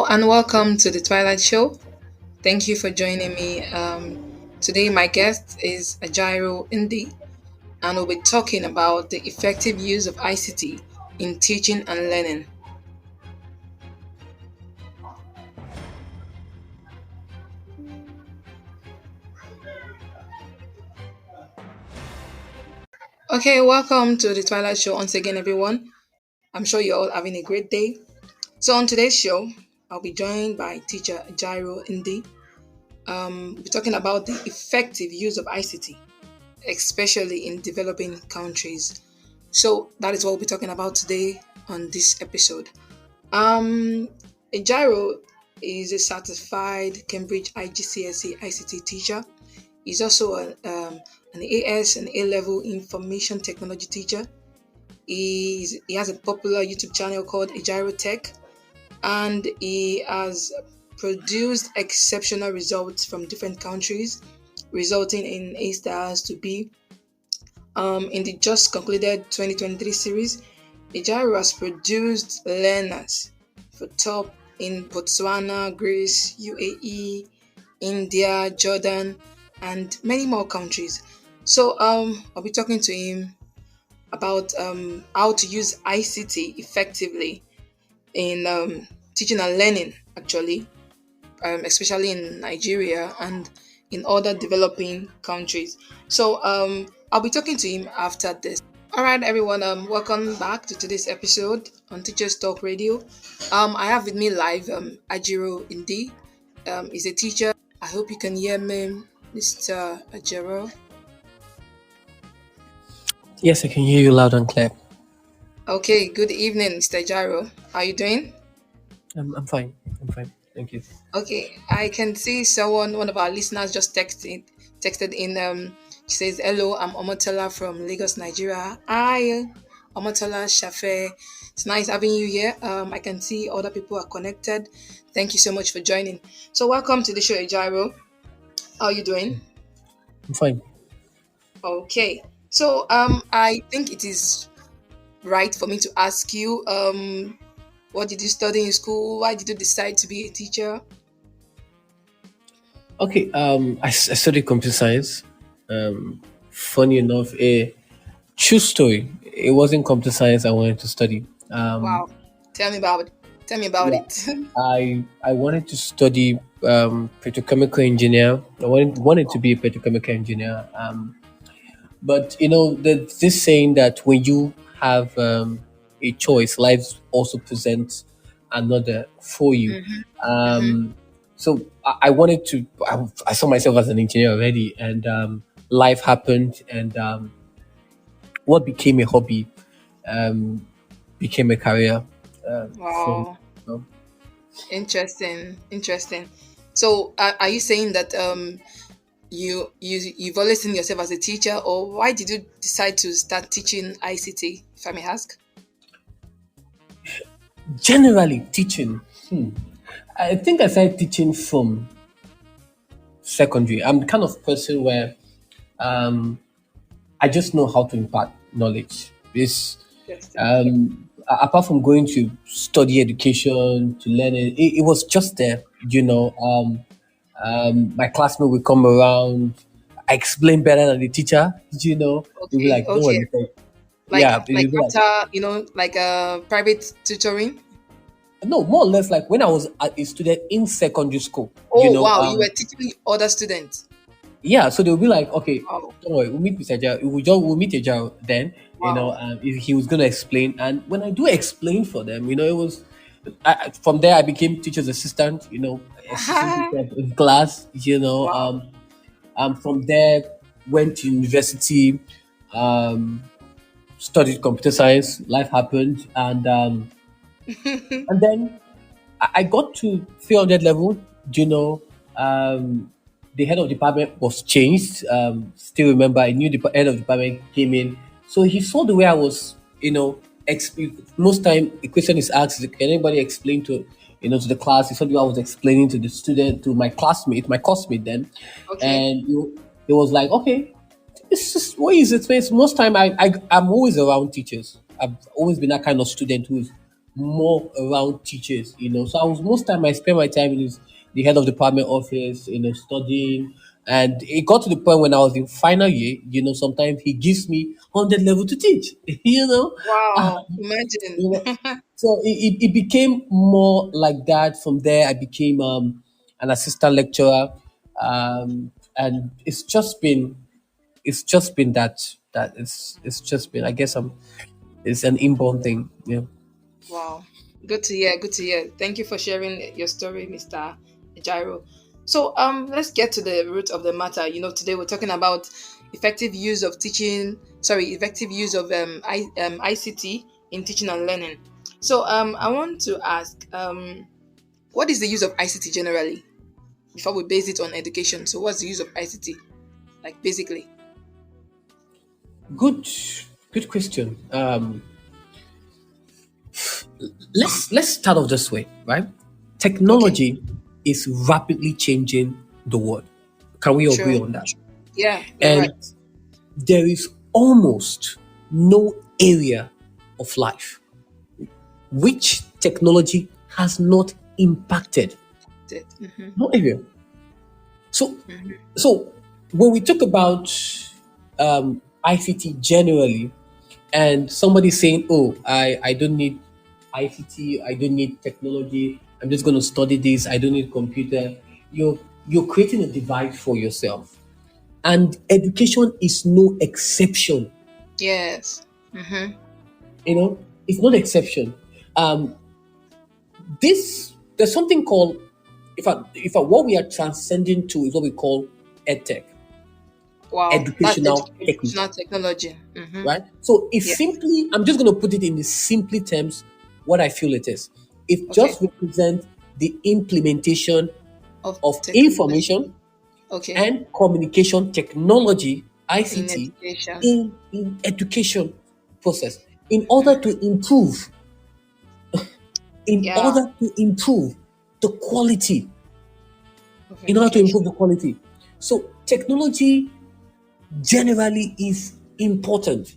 Hello and welcome to the Twilight Show. Thank you for joining me. Today, my guest is Ajairo Indi, and we'll be talking about the effective use of ICT in teaching and learning. Okay, welcome to the Twilight Show once again, everyone. I'm sure you're all having a great day. So, on today's show, I'll be joined by teacher Ajairo Indi. We'll be talking about the effective use of ICT, especially in developing countries. So that is what we'll be talking about today on this episode. Um, Ejiro is a certified Cambridge IGCSE ICT teacher. He's also an AS and A level information technology teacher. He has a popular YouTube channel called Ejiro Tech, and he has produced exceptional results from different countries, resulting in A stars to B. In the just concluded 2023 series, Ejiro has produced learners for top in Botswana, Greece, UAE, India, Jordan, and many more countries. So I'll be talking to him about how to use ICT effectively in teaching and learning, actually, especially in Nigeria and in other developing countries. So I'll be talking to him after this. All right, everyone. Welcome back to today's episode on Teachers Talk Radio. I have with me live Ajiro Indi. He's a teacher. I hope you can hear me, Mr. Ajiro. Yes, I can hear you loud and clear. Okay. Good evening, Mr. Ajiro. How are you doing? I'm fine. I'm fine. Thank you. Okay, I can see one of our listeners just texted in. She says, "Hello, I'm Omotola from Lagos, Nigeria. Hi, Omotola Shafe. It's nice having you here. I can see other people are connected. Thank you so much for joining. So, welcome to the show, Ejiro. How are you doing? I'm fine. Okay. So, I think it is right for me to ask you, what did you study in school? Why did you decide to be a teacher? Okay. I studied computer science. Funny enough, a true story. It wasn't computer science I wanted to study. Wow. Tell me about it. Tell me about Yeah, it. I wanted to study petrochemical engineer. I wanted to be a petrochemical engineer. But there's this saying that when you have a choice, life also presents another for you. Mhm. So I wanted to. I saw myself as an engineer already, and life happened, and what became a hobby um, became a career. From Wow, interesting, interesting. So, are you saying that you've always seen yourself as a teacher, or why did you decide to start teaching ICT, if I may ask? generally teaching. I think I started teaching from secondary. I'm the kind of person where um, I just know how to impart knowledge. This, Interesting. apart from going to study education to learn it was just there. My classmate would come around. I explain better than the teacher. They'll be Okay, like, "Don't okay. worry." Yeah, Like they'll be like, after like private tutoring. no, more or less like when I was a student in secondary school. Oh wow, you were teaching other students. Yeah, so they'll be like, okay, Wow, don't worry, we'll meet Mr. Jao. We'll meet Jao then. wow. He was gonna explain, and when I do explain for them, it was from there I became teacher's assistant. Assistant teacher in class. Wow. From there went to university, um, studied computer science. Life happened, and then I got to 300 level. You know, um, the head of department was changed. Still remember, a new head of department came in. So he saw the way I was, most time a question is asked, can anybody explain to the class? He saw the way I was explaining to the student, to my classmate then. Okay. And he was like, okay, it's just what is it? Most time I'm always around teachers. I've always been that kind of student who's more around teachers, So I was most time I spent my time in the head of department office, studying. And it got to the point when I was in final year, sometimes he gives me 100 level to teach, Wow, You imagine. know, so it became more like that. From there, I became an assistant lecturer, and it's just been that it's just been. I guess it's an inborn thing. Yeah. Wow. Good to hear. Good to hear. Thank you for sharing your story, Mr. Jairo. So let's get to the root of the matter. Today we're talking about effective use of effective use of ICT in teaching and learning. So I want to ask what is the use of ICT generally before we base it on education? So what's the use of ICT like basically? Good, good question. Let's start off this way, right? Okay. Technology is rapidly changing the world. Can we agree Sure. on that? Yeah, you're right. And there is almost no area of life which technology has not impacted. Mm-hmm. No area. So, Mm-hmm. so when we talk about ICT generally, and somebody saying, "Oh, I don't need ICT, I don't need technology. I'm just going to study this. I don't need computer." You're creating a divide for yourself, and education is no exception. Yes. Mm-hmm. It's not exception. Um, this there's something called, if I what we are transcending to is what we call edtech, Wow, that's educational technology, educational technology. Mm-hmm. right? So if Yeah. simply, I'm just going to put it in the simply terms what I feel it is. It Okay. just represents the implementation Of of technology. information Okay. and communication technology In (ICT) education. in education process in order to improve in Yeah. order to improve the quality Of in order to education. improve the quality. So technology generally is important.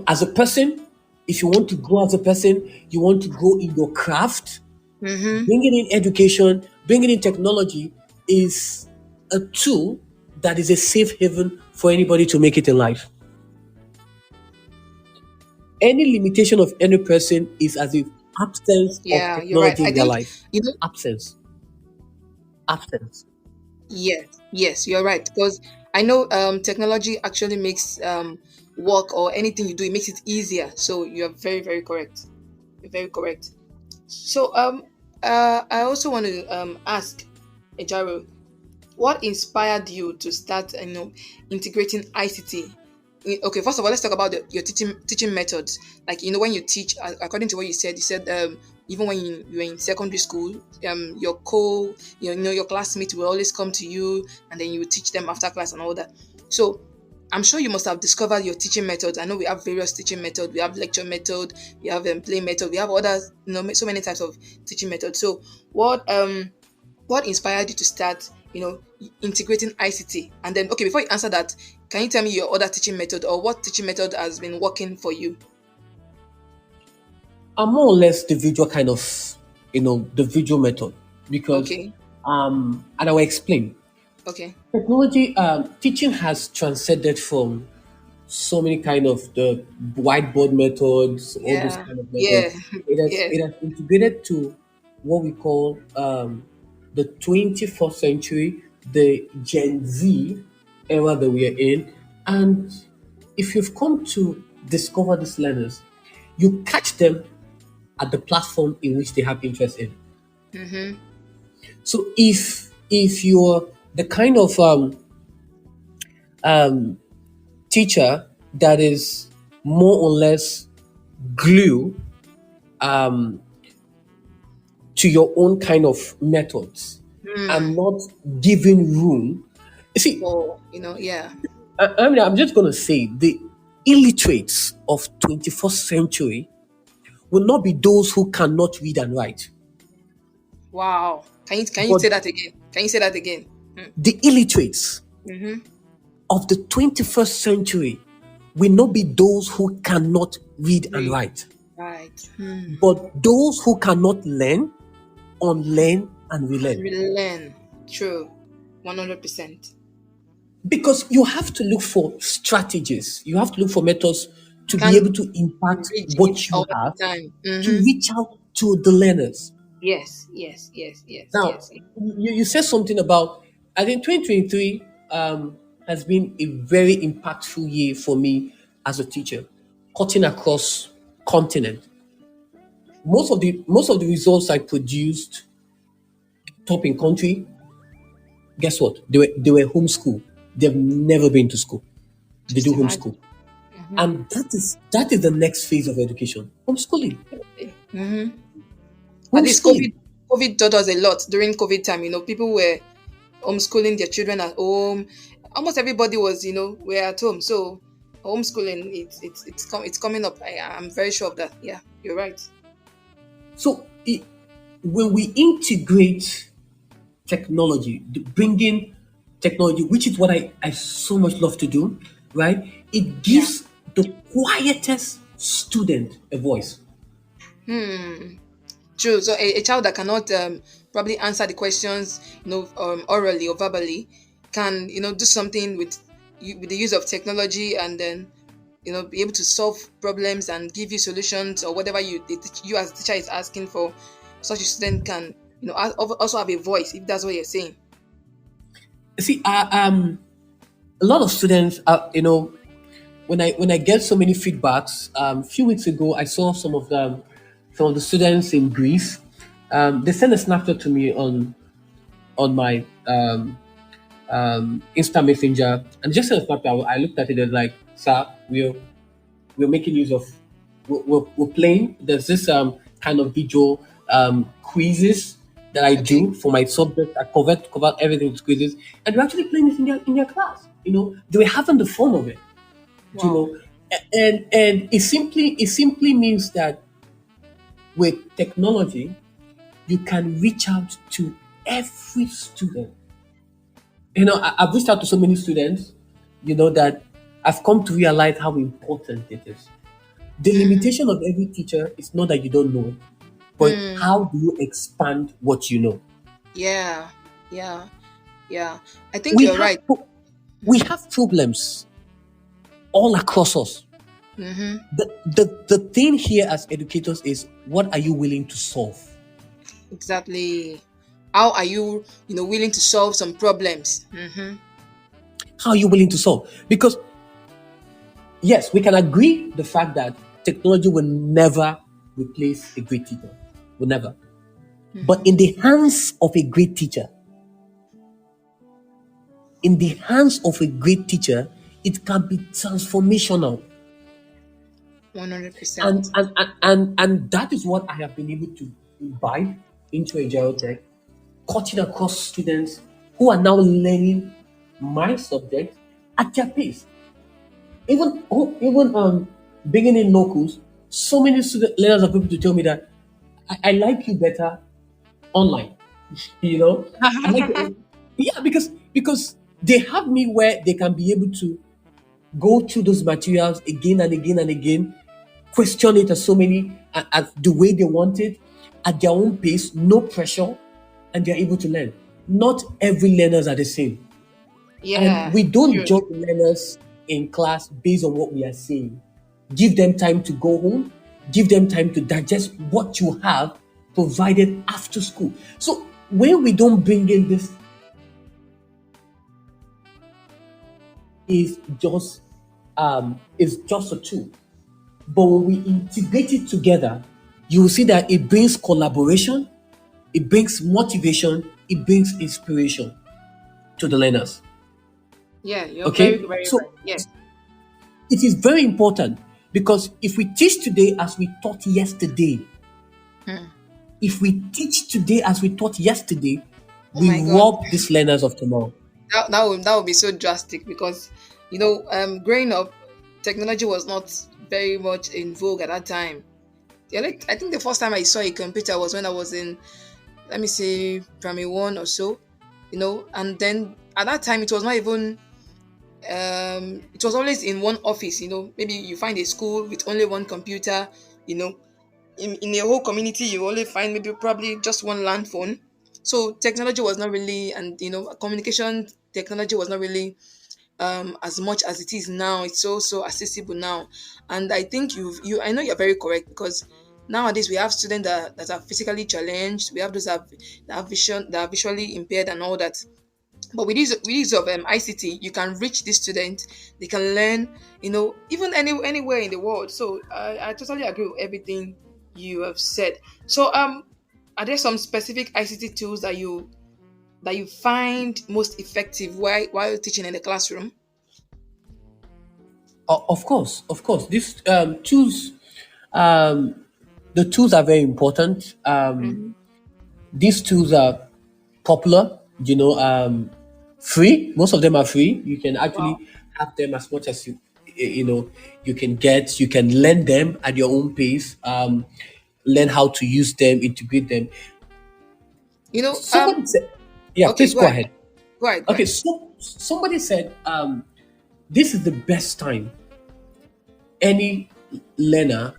As a person, if you want to grow as a person, you want to grow in your craft, Mm-hmm. bringing in education, bringing in technology is a tool that is a safe haven for anybody to make it in life. Any limitation of any person is as if absence of Yeah, you're right. technology I in their think life. you know. Absence. Absence. Yes. Yes, you're right. Because I know technology actually makes work or anything you do, it makes it easier. So you're very, very correct. You're very correct. So I also want to ask Ejaro, what inspired you to start integrating ICT? Okay, first of all, let's talk about your teaching methods. Like when you teach, according to what you said even when you were in secondary school, your your classmates will always come to you, and then you will teach them after class and all that. So I'm sure you must have discovered your teaching methods. I know we have various teaching methods. We have lecture method, we have play method, we have others. So many types of teaching methods. So what inspired you to start, integrating ICT? And then, okay, before you answer that, can you tell me your other teaching method or what teaching method has been working for you? I'm more or less the visual kind of, the visual method because, Okay, and I will explain. okay, Technology, teaching has transcended from so many kind of the whiteboard methods, all those yeah, kind of methods. yeah, It has yes, it has integrated to what we call the 21st century, the Gen Z era that we are in. And if you've come to discover these learners, you catch them at the platform in which they have interest in. mm-hmm. So if you're the kind of teacher that is more or less glue to your own kind of methods and Mm, not giving room. You see, for yeah, I'm just going to say the illiterates of 21st century will not be those who cannot read and write, wow. Can you but say that again? Can you say that again? the illiterates Mm-hmm. of the 21st century will not be those who cannot read and Read. write. Right. Hmm. But those who cannot learn, unlearn and And relearn. we learn. True. 100%. Because you have to look for strategies, you have to look for methods to be able Can't to impact reach it what you all the have, time. to Mm-hmm. reach out to the learners. Yes, yes, yes, yes, Now, yes. you said something about, I think 2023 has been a very impactful year for me as a teacher, cutting across continent. Most of the results I produced top in country, guess what? They were homeschool. They've never been to school. They Just do imagine. homeschool. Mm-hmm. And that is the next phase of education. Homeschooling. Mm-hmm. At least Homeschooling. COVID taught us a lot during COVID time. People were homeschooling their children at home. Almost everybody was, were at home. So homeschooling, it's coming up. I'm very sure of that. Yeah, you're right. So when we integrate technology, bringing technology, which is what I so much love to do, right? It Yeah. gives the quietest student a voice. Hmm. True. So a child that cannot probably answer the questions, orally or verbally, can do something with the use of technology, and then be able to solve problems and give you solutions, or whatever you as a teacher is asking for. Such a student can also have a voice, if that's what you're saying. See, a lot of students, when I get so many feedbacks, a few weeks ago, I saw some of the students in Greece. They sent a snapshot to me on my Insta Messenger, and just sent a snapshot. I looked at it and like, sir, we're making use of, we're playing. There's this kind of visual quizzes that I Okay. do for my subject. I covered everything with quizzes, and we're actually playing this in their class. They were having the fun of it. you Wow. know and it simply means that with technology you can reach out to every student. I've reached out to so many students, that I've come to realize how important it is. The Mm-hmm. limitation of every teacher is not that you don't know it, but Hmm. how do you expand what you know. Yeah. Yeah. Yeah. I think we you're have right. pro- we have problems all across us. Mm-hmm. The thing here as educators is, what are you willing to solve? Exactly. How are you, willing to solve some problems? Mm-hmm. How are you willing to solve? Because yes, we can agree the fact that technology will never replace a great teacher. Will never. But Mm-hmm. in the hands of a great teacher, it can be transformational. And 100%. and and, and that is what I have been able to imbibe into a Tech, cutting across students who are now learning my subject at their pace. Even bringing in locals, so many student learners have people to tell me that I like you better online. you know, I like it. Yeah, because they have me where they can be able to go through those materials again and again and again, question it at the way they want it, at their own pace, no pressure, and they're able to learn. Not every learners are the same. And Yeah. we don't True. judge learners in class based on what we are saying. Give them time to go home, give them time to digest what you have provided after school. So when we don't bring in this, is just a tool. But when we integrate it together, you will see that it brings collaboration, it brings motivation, it brings inspiration to the learners. Yeah, you're very, Okay? very right. So Yes. it is very important, because if we teach today as we taught yesterday, Hmm. Oh we my God. rob these learners of tomorrow. That would be so drastic, because growing up, technology was not very much in vogue at that time. Yeah, like, I think the first time I saw a computer was when I was in, let me say, primary one or so. And then at that time it was not even, it was always in one office. Maybe you find a school with only one computer. in a whole community, you only find maybe probably just one land phone. So technology was not really, and communication technology was not really as much as it is now. It's so accessible now, and I think I know you're very correct, because nowadays we have students that are physically challenged. We have those that are visually impaired and all that. But with use of ICT, you can reach these students. They can learn, even anywhere in the world. So I totally agree with everything you have said. So are there some specific ICT tools that you find most effective while teaching in the classroom? Of course. These tools, um, the tools are very important. Hmm. These tools are popular, free. Most of them are free. You can Wow. actually have them as much as you can get. You can learn them at your own pace. Learn how to use them, integrate them. You know, Somebody said, yeah, okay, please go go ahead. ahead. Go ahead, go Okay, ahead. so somebody said, this is the best time any learner,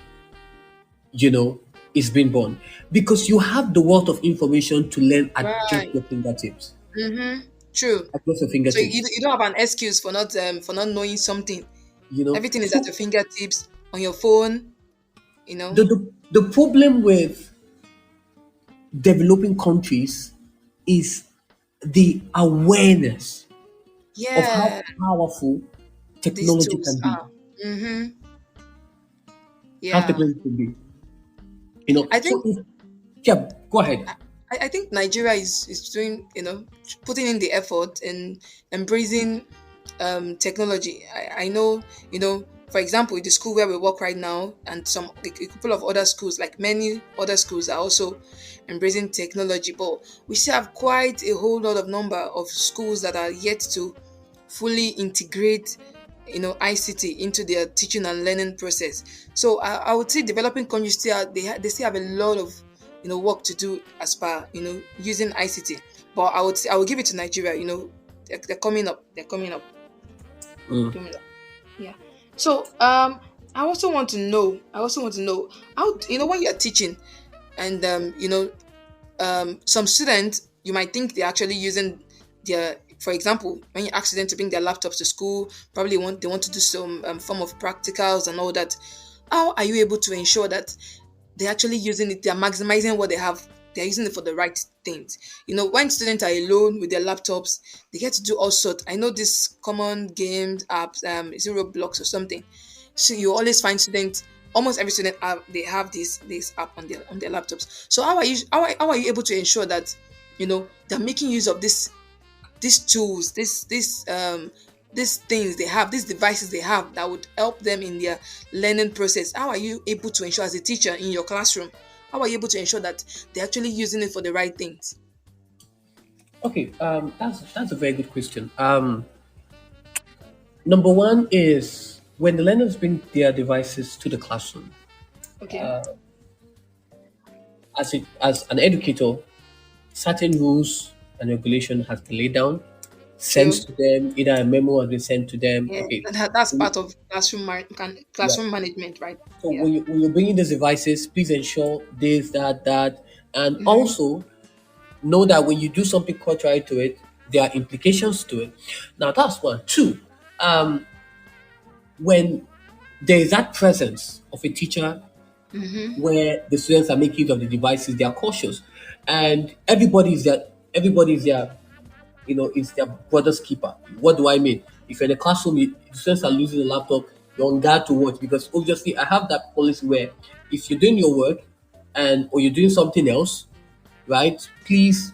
you know, is being born because you have the wealth of information to learn at just Right. your fingertips. Mm-hmm. True. At just your So fingertips. you don't have an excuse for not knowing something. Everything is at So your fingertips on your phone, you know. the problem with developing countries is the awareness of Yeah, how powerful these technology tools can be. are. Mm-hmm. How Yeah. technology can be. I So think if, yeah, go ahead. I think Nigeria is doing, putting in the effort and embracing technology. I know, for example, the school where we work right now, and a couple of other schools, like many other schools, are also embracing technology. But we still have quite a whole lot of number of schools that are yet to fully integrate, ICT into their teaching and learning process. So I would say developing countries they still have a lot of work to do as per using ICT. But I would give it to Nigeria. They're coming up. They're coming up. Mm. Coming up. Yeah. So I also want to know how, when you're teaching, and some students, you might think they're actually using their, for example, when you ask them to bring their laptops to school, probably they want to do some form of practicals and all that. How are you able to ensure that they're actually using it, they're maximizing what they have, they're using it for the right things? When students are alone with their laptops, they get to do all sorts. I know this common games apps, zero blocks or something. So you always find students, almost every student they have this app on their laptops. So how are you able to ensure that they're making use of these tools, these things they have, these devices they have that would help them in their learning process? How are you able to ensure, as a teacher in your classroom, how are you able to ensure that they're actually using it for the right things? Okay, that's a very good question. Number one is when the learners bring their devices to the classroom. Okay. As an educator, certain rules and regulation has been laid down, sent True. to them. Either a memo has been sent to them. Yeah, Okay, that's so, part of yeah. classroom management, right? So Yeah. when you're bringing these devices, please ensure this, that, and Mm-hmm. also know that when you do something contrary to it, there are implications to it. Now that's one. Two, um, when there is that presence of a teacher Mm-hmm. where the students are making use of the devices, they are cautious, and everybody is is their brother's keeper. What do I mean? If you're in a classroom, the students are losing a laptop, you're on guard to watch because obviously I have that policy where if you're doing your work and or you're doing something else, right? Please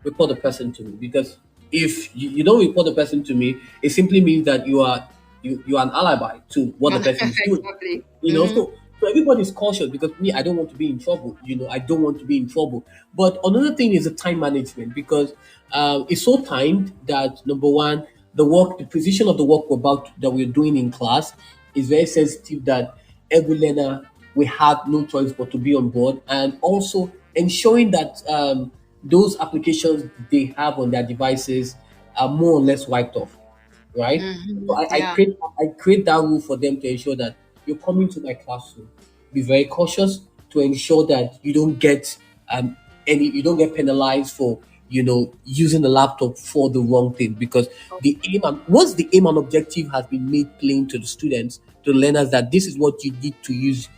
report the person to me because if you don't report the person to me, it simply means that you are an alibi to what the person is doing. Exactly. Mm-hmm. So everybody's cautious because me, I don't want to be in trouble. I don't want to be in trouble. But another thing is the time management because it's so timed that number one, the precision of the work that we're doing in class is very sensitive. That every learner will have no choice but to be on board, and also ensuring that those applications they have on their devices are more or less wiped off, right? So Mm-hmm. I Yeah. create that rule for them to ensure that you're coming to my classroom. Be very cautious to ensure that um, you don't get penalized for using the laptop for the wrong thing, because the aim and once the aim and objective has been made plain to the students, to the learners, that this is what you need to use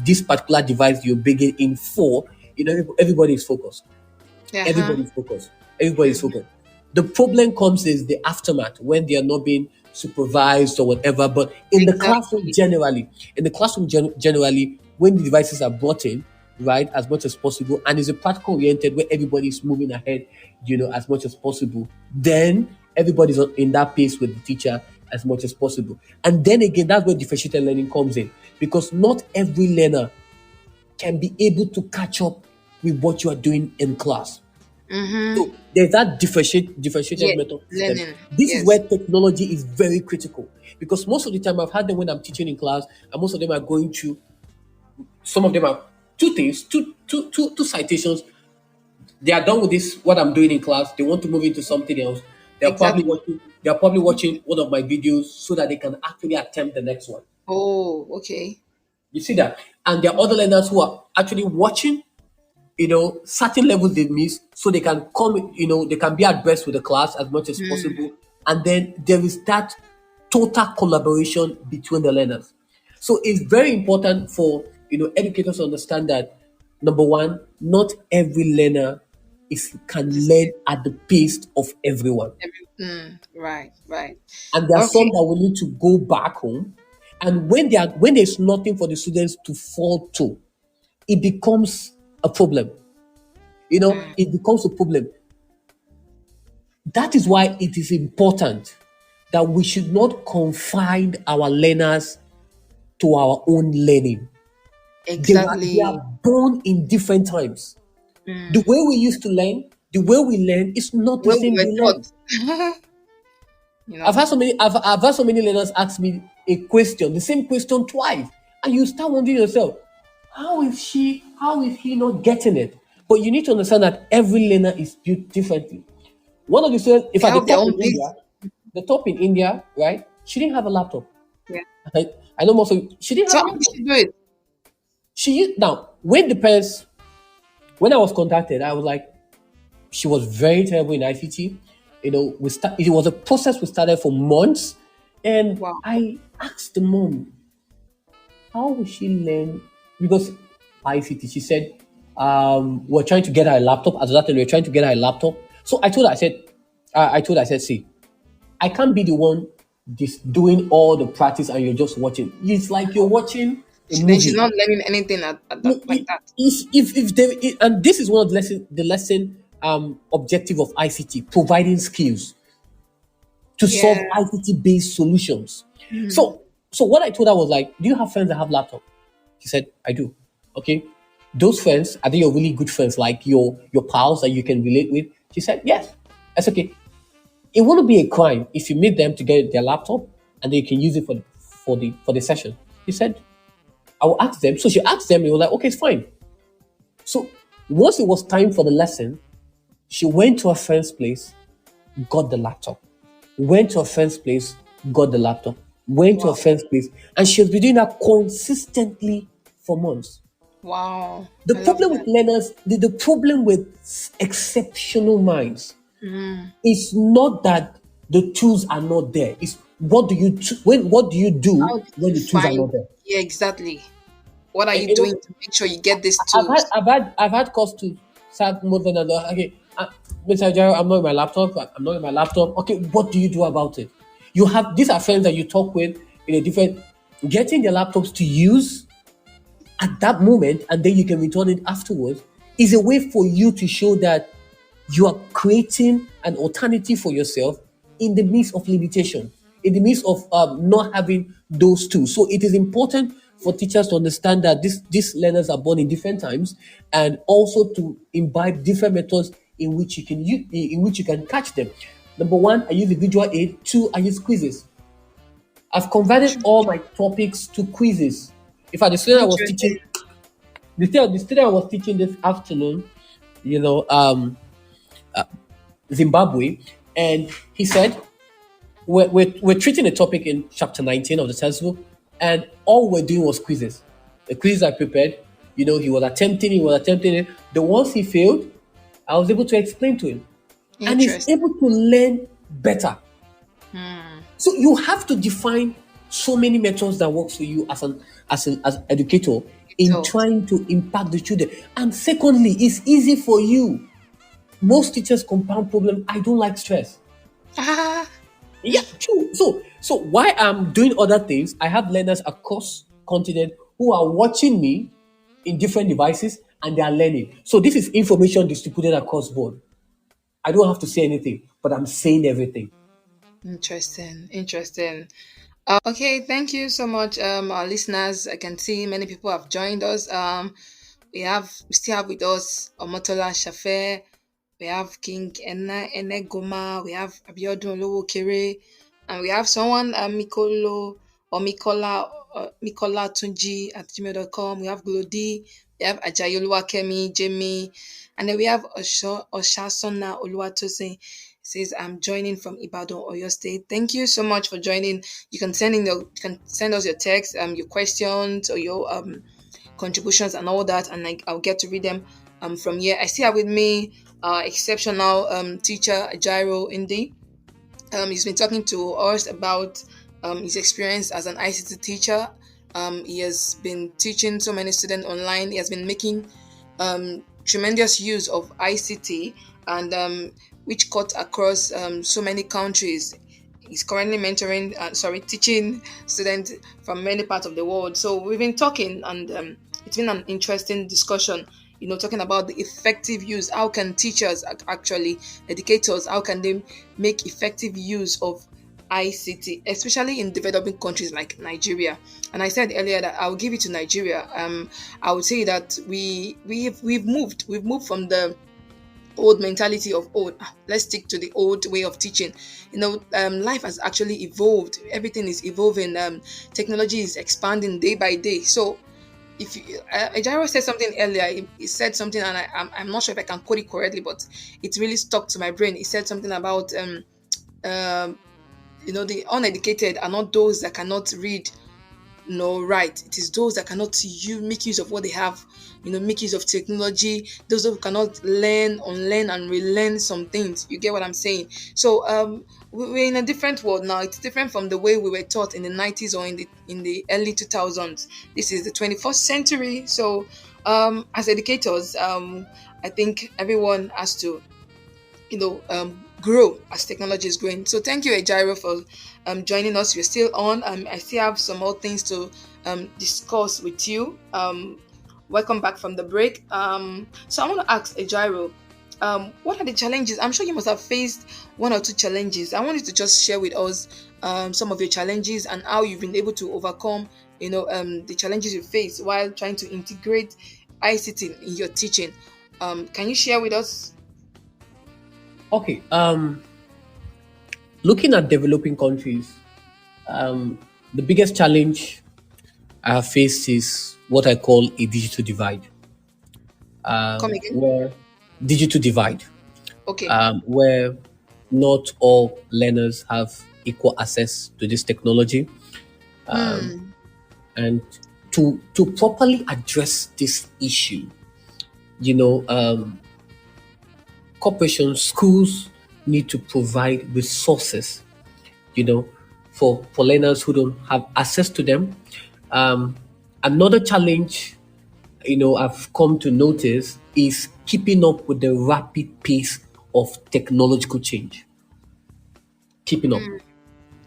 this particular device you're bringing in for, everybody is focused. Uh-huh. Everybody's focused. Everybody's Mhm. focused. The problem comes is the aftermath, when they are not being supervised or whatever. But in the classroom Exactly. generally, generally, when the devices are brought in, right, as much as possible, and is a practical oriented where everybody is moving ahead, as much as possible, then everybody's in that pace with the teacher as much as possible. And then again, that's where differentiated learning comes in, because not every learner can be able to catch up with what you are doing in class. Mm-hmm. So there's that differentiated Yeah. method system. Learning. This is where Yes. technology is very critical, because most of the time I've had them when I'm teaching in class, and most of them are going through. Some of them are two things, two citations. They are done with this what I'm doing in class. They want to move into something else. They're probably Exactly. watching. They're probably watching one of my videos so that they can actually attempt the next one. Oh, okay. You see that, and there are other learners who are actually watching certain levels they miss, so they can come, they can be abreast with the class as much as Mm. possible. And then there is that total collaboration between the learners. So it's very important for educators to understand that, number one, not every learner can This- learn at the pace of everyone. Right, right. And there are some Okay. that will need to go back home. And when there's nothing for the students to fall to, it becomes a problem. Mm. It becomes a problem. That is why it is important that we should not confine our learners to our own learning. They are Exactly. born in different times. The Mm. way we used to learn, the way we learn is not the When we same were they learn. taught, you I've know. had so many I've had so many learners ask me a question, the same question twice. And you start wondering yourself, how is he not getting it? But you need to understand that every learner is built differently. One of the students, in They fact, have their own pace. the top in India, right? She didn't have a laptop. Yeah. I, I know most of she didn't So have a how did laptop. she do it? She used now when I was contacted, I was like, she was very terrible in ICT. It was a process we started for months, and Wow. I asked the mom, how will she learn? Because ICT, she said, we're trying to get her a laptop. At that time, we were trying to get her a laptop. So I told her, I said, see, I can't be the one doing all the practice and you're just watching. It's like you're watching a Then she's movie. not learning anything at that like that. If there, and this is one of the lesson objective of ICT, providing skills to Yeah. solve ICT based solutions. Mm. So what I told her was like, do you have friends that have laptop? She said, I do. Okay. Those friends, are they your really good friends, like your pals that you can relate with? She said, yes. That's okay. It wouldn't be a crime if you meet them to get their laptop and they can use it for the session. He said, I will ask them. So she asked them, they were like, okay, it's fine. So once it was time for the lesson, she went to her friend's place, got the laptop. Went to her friend's place, got the laptop. Went to her Wow. friend's place, and she has been doing that consistently for months. Wow. The I love problem with that. learners, the problem with exceptional minds Mm. is not that the tools are not there. It's what do you How do did when you the tools are find? not there? Yeah, exactly. What are Eh, you You doing know, to make sure you get these I've had tools? I've had I've had calls to start more than another. Okay, Mr. Jaro, I'm not in my laptop. I'm not in my laptop. Okay, what do you do about it? You have these are friends that you talk with in a different, getting their laptops to use at that moment, and then you can return it afterwards, is a way for you to show that you are creating an alternative for yourself in the midst of limitation, in the midst of not having those tools. So it is important for teachers to understand that these learners are born in different times, and also to imbibe different methods in which you can catch them. Number one, I use the visual aid. Two, I use quizzes. I've converted all my topics to quizzes. In fact, Interesting. the student I was teaching this afternoon, you know, Zimbabwe, and he said, we're treating a topic in chapter 19 of the textbook, and all we're doing was quizzes. The quizzes I prepared. He was attempting it. The ones he failed, I was able to explain to him, and he's Interest. able to learn better. Hmm. So you have to define so many methods that works for you as educator in So, trying to impact the children. And secondly, it's easy for you. Most teachers compound problem. I don't like stress. ah, Yeah, true. So why I'm doing other things, I have learners across continent who are watching me in different devices and they are learning. So this is information distributed across board. I don't have to say anything, but I'm saying everything. interesting. Interesting. Okay, thank you so much, our listeners. I can see many people have joined us. We still have with us Omotola Shafe, we have King Enegoma, we have Abiodun Olowokere, and we have someone Mikolo or Mikola Tunji at gmail.com. We have Glody, we have Ajayi Oluwakemi, Jamie, and then we have Oshasona Oluwatosin. Says I'm joining from Ibadan, Oyo State. Thank you so much for joining. You can send us your text, your questions or your contributions and all that, and I'll get to read them from here. I still have with me exceptional teacher Jairo Indi. He's been talking to us about his experience as an ICT teacher. He has been teaching so many students online. He has been making tremendous use of ICT and which cut across so many countries. He's currently teaching students from many parts of the world. So we've been talking, and it's been an interesting discussion. Talking about the effective use. How can teachers actually, educators, how can they make effective use of ICT, especially in developing countries like Nigeria? And I said earlier that I'll give it to Nigeria. I would say that we've moved from the old mentality of let's stick to the old way of teaching. Life has actually evolved. Everything is evolving. Technology is expanding day by day. So if you, Ejiro said something earlier, he said something, and I'm not sure if I can quote it correctly, but it really stuck to my brain. He said something about um, the uneducated are not those that cannot read no right. It is those that cannot make use of what they have, make use of technology, those who cannot learn, unlearn, and relearn some things. You get what I'm saying? So we're in a different world now. It's different from the way we were taught in the 90s or in the early 2000s. This is the 21st century. So as educators, I think everyone has to grow as technology is growing. So thank you, Ejiro, for joining us. We're still on. I still have some more things to discuss with you. Welcome back from the break. So I want to ask Ejiro, what are the challenges? I'm sure you must have faced one or two challenges. I want you to just share with us some of your challenges and how you've been able to overcome, the challenges you face while trying to integrate ICT in your teaching. Can you share with us? Okay. Looking at developing countries, um, the biggest challenge I have faced is what I call a digital divide. Come again? Where digital divide, Okay. where not all learners have equal access to this technology, Hmm. and to properly address this issue, you know, um, corporations, schools need to provide resources, you know, for learners who don't have access to them. Um, Another challenge, I've come to notice is keeping up with the rapid pace of technological change. Keeping up. Hmm.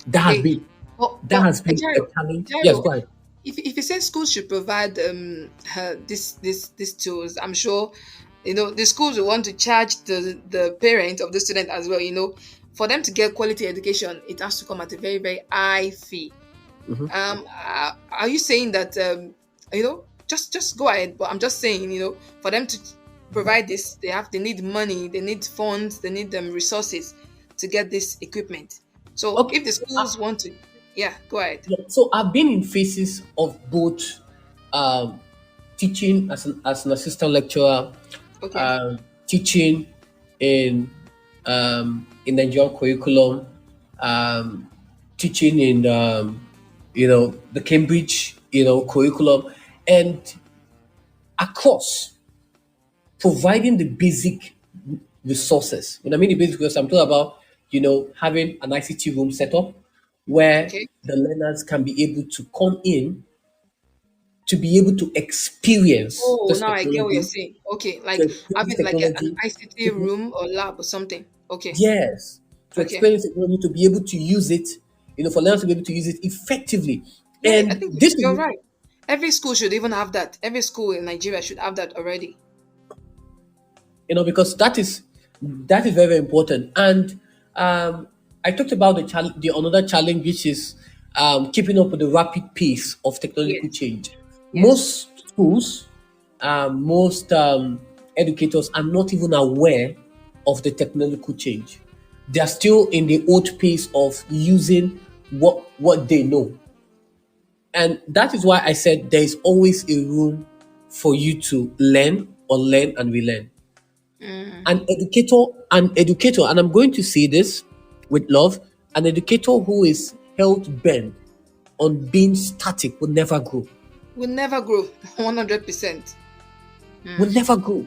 That has Okay. been that But has been a Jairo, challenge. Yes, Jairo, go ahead. if you say schools should provide these tools, I'm sure the schools will want to charge the parent of the student as well. For them to get quality education, it has to come at a very very high fee. Mhm. Are you saying that just go ahead? But I'm just saying, for them to provide this, they need money, they need funds, they need resources to get this equipment. So Okay. if the schools want to, yeah, go ahead. Yeah, so I've been in phases of both, um, teaching as an assistant lecturer, Okay. teaching in Nigerian curriculum, um, teaching in the Cambridge curriculum, and across, providing the basic resources. When I mean the basic resources, I'm talking about, having an ICT room set up where Okay. the learners can be able to come in to be able to experience Oh, this now I get what you're technology, saying. Okay, to like experience having like an technology, ICT to be, room or lab or something. Okay. yes, to Okay. experience technology, to be able to use it, for learners to be able to use it effectively. Yeah, I And think this you're is, right. Every school should even have that. Every school in Nigeria should have that already. because that is very, very important. And I talked about the another challenge, which is keeping up with the rapid pace of technological Yes. change. Yes. Most schools, most educators are not even aware of the technological change. They are still in the old pace of using what they know. And that is why I said there is always a room for you to learn, unlearn, and relearn. Mm. An educator, and I'm going to say this with love, an educator who is held bent on being static will never grow. Will never grow 100%. Will Mm. never grow.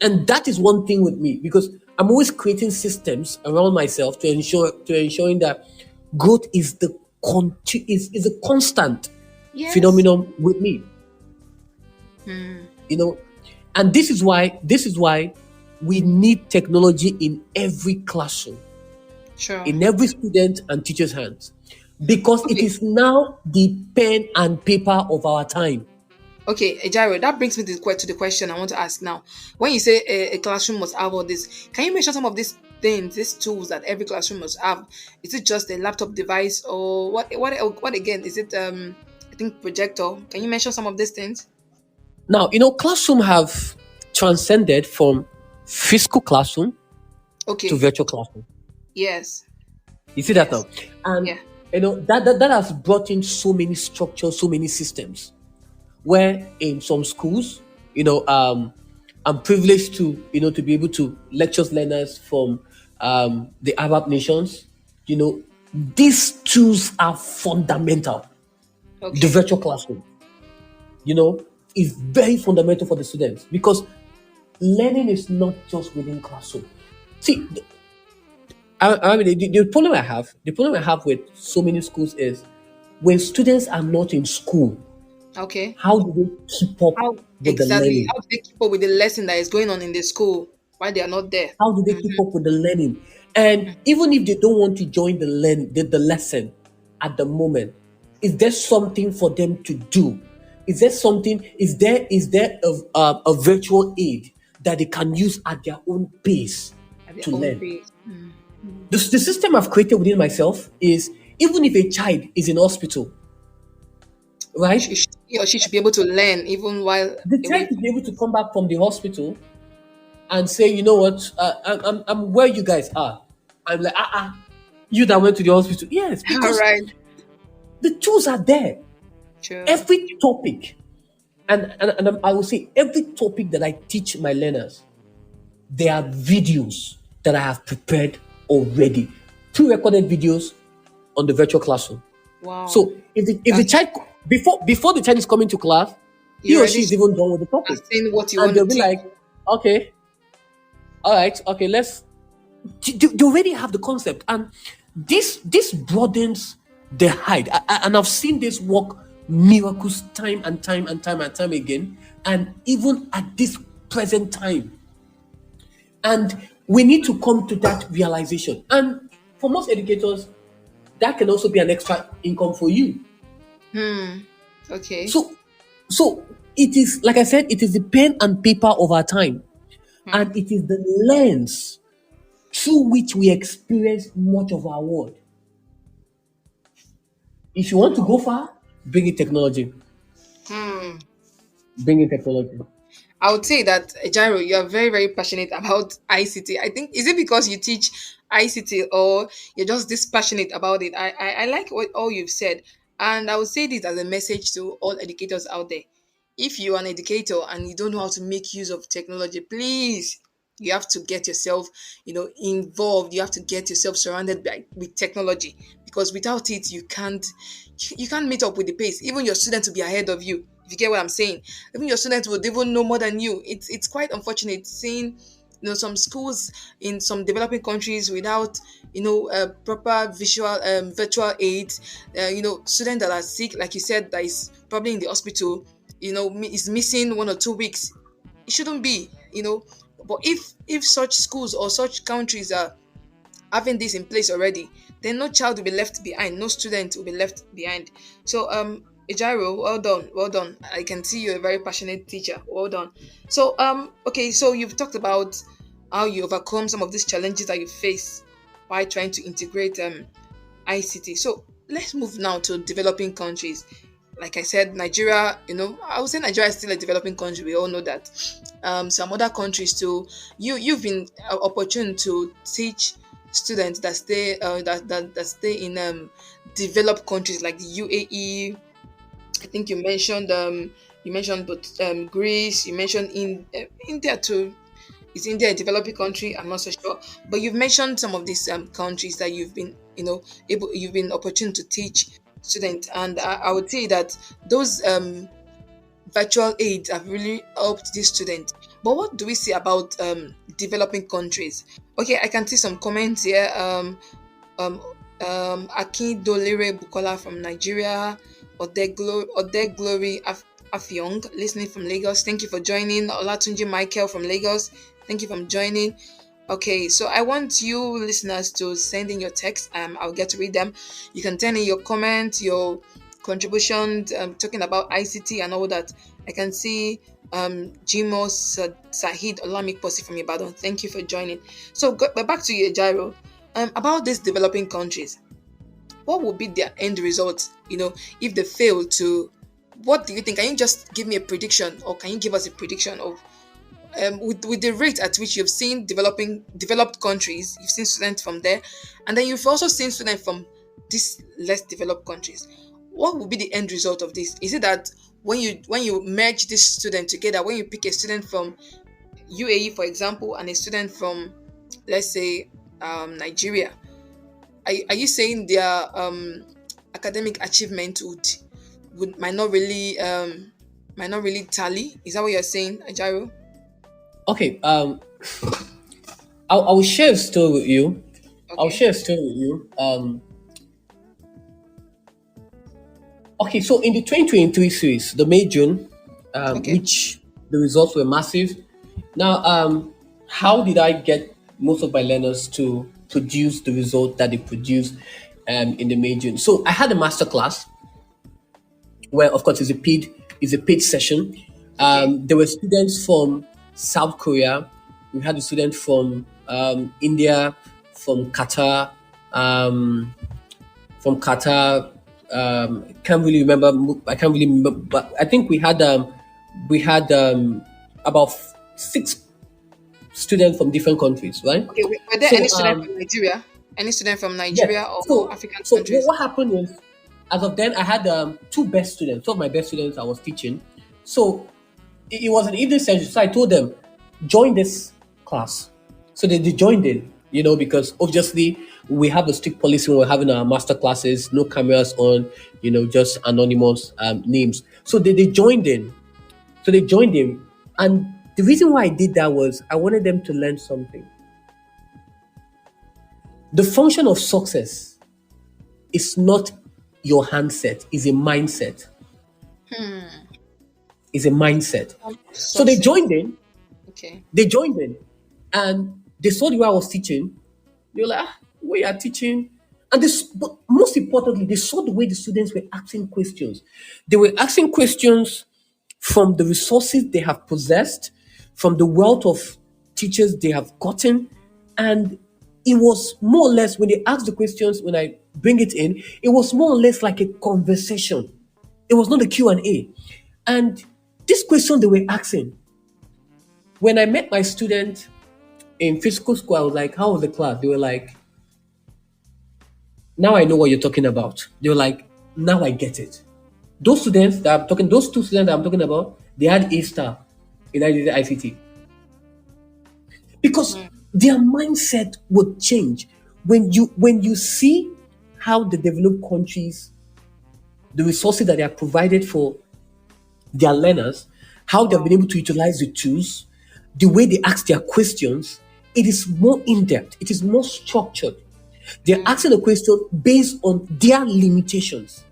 And that is one thing with me, because I'm always creating systems around myself to ensuring that growth is a constant Yes. phenomenon with me. Mm. You know, and this is why we need technology in every classroom, Sure. in every student and teacher's hands, because it Okay. is now the pen and paper of our time. Okay, Ejaro, that brings me to the question I want to ask now. When you say a classroom must have all this, can you mention some of these things, these tools that every classroom must have? Is it just a laptop device or what? What again? Is it I think projector? Can you mention some of these things? Now, classroom have transcended from physical classroom to Okay. virtual classroom. Yes. You see that Yes. now? And Yeah. that has brought in so many structures, so many systems. Where in some schools, I'm privileged to be able to lecture learners from the Arab nations. You know, these tools are fundamental. The Okay. virtual classroom, you know, is very fundamental for the students, because learning is not just within classroom. See, I mean, the problem I have with so many schools is when students are not in school, Okay. how do they keep up How with the exactly? learning? How do they keep up with the lesson that is going on in the school while they are not there? How do they keep up with the learning? And even if they don't want to join the lesson at the moment, is there something for them to do? Is there something? Is there a virtual aid that they can use at their own pace At their to own learn? pace. The system I've created within myself is, even if a child is in hospital, right? He or she should be able to learn even while The away child should from be able to home. come back from the hospital and say, you know what, I'm where you guys are. I'm like, you that went to the hospital. Yes, All because right. the tools are there. Sure. Every topic, and I will say, every topic that I teach my learners, there are videos that I have prepared already, pre-recorded videos on the virtual classroom. Wow. So if the That's child, before the child is coming to class, he you or she already is even done with the are topic, saying what you and want to they'll be teach. like, okay, all right, okay, let's. They already have the concept, and this broadens the height. And I've seen this work miracles time and time and time and time again, and even at this present time. And we need to come to that realization. And for most educators, that can also be an extra income for you. Hmm. Okay. So, so it is, like I said, it is the pen and paper of our time, Hmm. and it is the lens through which we experience much of our world. If you want to Wow. go far, bring in technology. Hmm. Bring in technology. I would say that Jairo, you are very, very passionate about ICT. I think is it because you teach ICT or you're just this passionate about it? I like what all you've said, and I would say this as a message to all educators out there. If you're an educator and you don't know how to make use of technology, please you have to get yourself involved. You have to get yourself surrounded with technology because without it you can't meet up with the pace. Even your students will be ahead of you. If you get what I'm saying, even your students would even know more than you. It's quite unfortunate seeing some schools in some developing countries without proper visual virtual aids. Students that are sick, like you said, that is probably in the hospital, is missing 1 or 2 weeks. It shouldn't be, but if such schools or such countries are having this in place already, then no child will be left behind, no student will be left behind. So Ejiro, well done, well done. I can see you're a very passionate teacher. Well done. So okay, so you've talked about how you overcome some of these challenges that you face by trying to integrate ICT. So let's move now to developing countries. Like I said, Nigeria, I would say Nigeria is still a developing country. We all know that. Some other countries too. You've been opportune to teach students that stay that stay in developed countries like the UAE. I think you mentioned but Greece. You mentioned in India too. Is India a developing country? I'm not so sure. But you've mentioned some of these countries that you've been opportune to teach students, and I would say that those virtual aids have really helped these students. But what do we see about developing countries? Okay, I can see some comments here. Um, Akin Dolire Bukola from Nigeria, Ode Glory Afyong, listening from Lagos. Thank you for joining. Olatunji Michael from Lagos. Thank you for joining. Okay, so I want you listeners to send in your text. I'll get to read them. You can send in your comments, your contributions, talking about ICT and all that. I can see Jimo Sahid Olamikposi from Ibadan. Thank you for joining. So, but back to you, Jairo. About these developing countries, what would be their end result? If they fail to, what do you think? Can you just give me a prediction, or can you give us a prediction of with the rate at which you've seen developed countries, you've seen students from there, and then you've also seen students from these less developed countries. What will be the end result of this? Is it that when you merge this student together, when you pick a student from UAE, for example, and a student from, let's say, Nigeria, are you saying their academic achievement might not really tally? Is that what you're saying, Ajaro? Okay. I'll share a story with you. I'll Okay. share a story with you. Okay, so in the 2023 series, the May June, Okay. which the results were massive. Now, how did I get most of my learners to produce the result that they produced in the May June? So I had a master class where, of course, it's a paid session. Okay. There were students from South Korea. We had a student from India, from Qatar, um, from Qatar. Can't really remember. I can't really remember, but I think we had about six students from different countries, right? Okay. Were there any So student from Nigeria? Any student from yes. Nigeria or So African so what, countries? what happened was, as of then, I had two of my best students I was teaching. So it was an evening session. So I told them, join this class. So they joined in, because obviously we have a strict policy when we're having our master classes, no cameras on, just anonymous names. So they joined in. So they joined in. And the reason why I did that was I wanted them to learn something. The function of success is not your handset, is a mindset. Hmm. Is a mindset. So they Success. joined in. Okay. They joined in, and they saw the way I was teaching. They were like, "What you are teaching?" And this, but most importantly, they saw the way the students were asking questions. They were asking questions from the resources they have possessed, from the wealth of teachers they have gotten, and it was more or less when they asked the questions. When I bring it in, it was more or less like a conversation. It was not a Q and A. And this question they were asking, when I met my student in physical school, I was like, "How was the class?" They were like, "Now I know what you're talking about." They were like, "Now I get it." Those two students that I'm talking about, they had A star in ICT because Hmm. their mindset would change when you see how the developed countries, the resources that they are provided for their learners, how they've been Wow. able to utilize the tools, the way they ask their questions. It is more in depth, it is more structured. They're Mm. asking the question based on their limitations,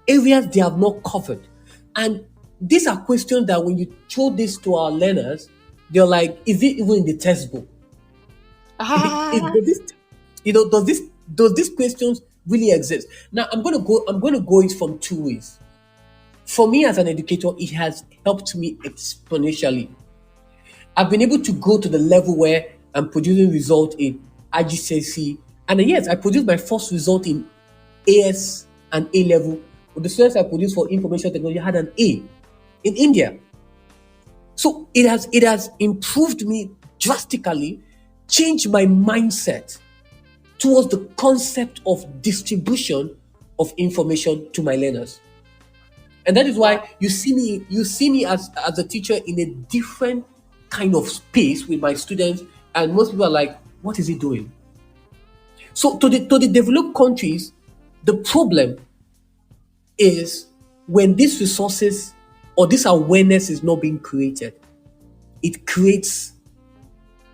areas they have not covered. And these are questions that when you throw this to our learners, they're like, is it even in the textbook? Ah. Does this, does these questions really exist? Now I'm gonna go it from two ways. For me as an educator, it has helped me exponentially. I've been able to go to the level where I'm producing result in IGCSE, and yes, I produced my first result in AS and A level. With the students I produced for information technology, I had an A in India. So it has improved me drastically, changed my mindset towards the concept of distribution of information to my learners. And that is Wow. why you see me as a teacher in a different kind of space with my students, and most people are like, what is he doing? So to the developed countries, the problem is when these resources or this awareness is not being created, it creates,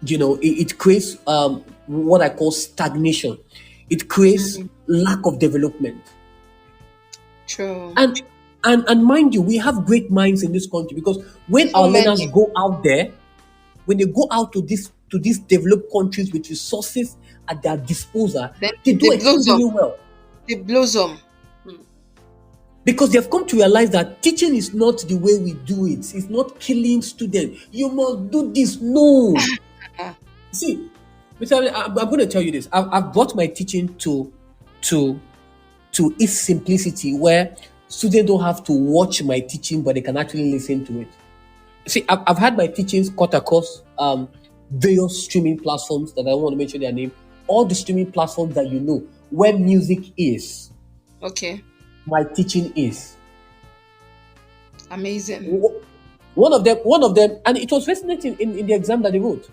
it creates what I call stagnation. It creates Mm. lack of development. True. And mind you, we have great minds in this country, because when So our learners many. go out there, when they go out to these developed countries with resources at their disposal, Then they they do blossom. exceedingly well, They blossom. Mm. because they've come to realize that teaching is not the way we do it. It's not killing students. You must do this. No. Ah. See, Mr. Ali, I'm going to tell you this. I've brought my teaching to to its simplicity, where students don't have to watch my teaching, but they can actually listen to it. See, I've had my teachings cut across various streaming platforms that I don't want to mention their name. All the streaming platforms that you know, where music is, Okay. my teaching is. Amazing. One of them, and it was fascinating in the exam that they wrote.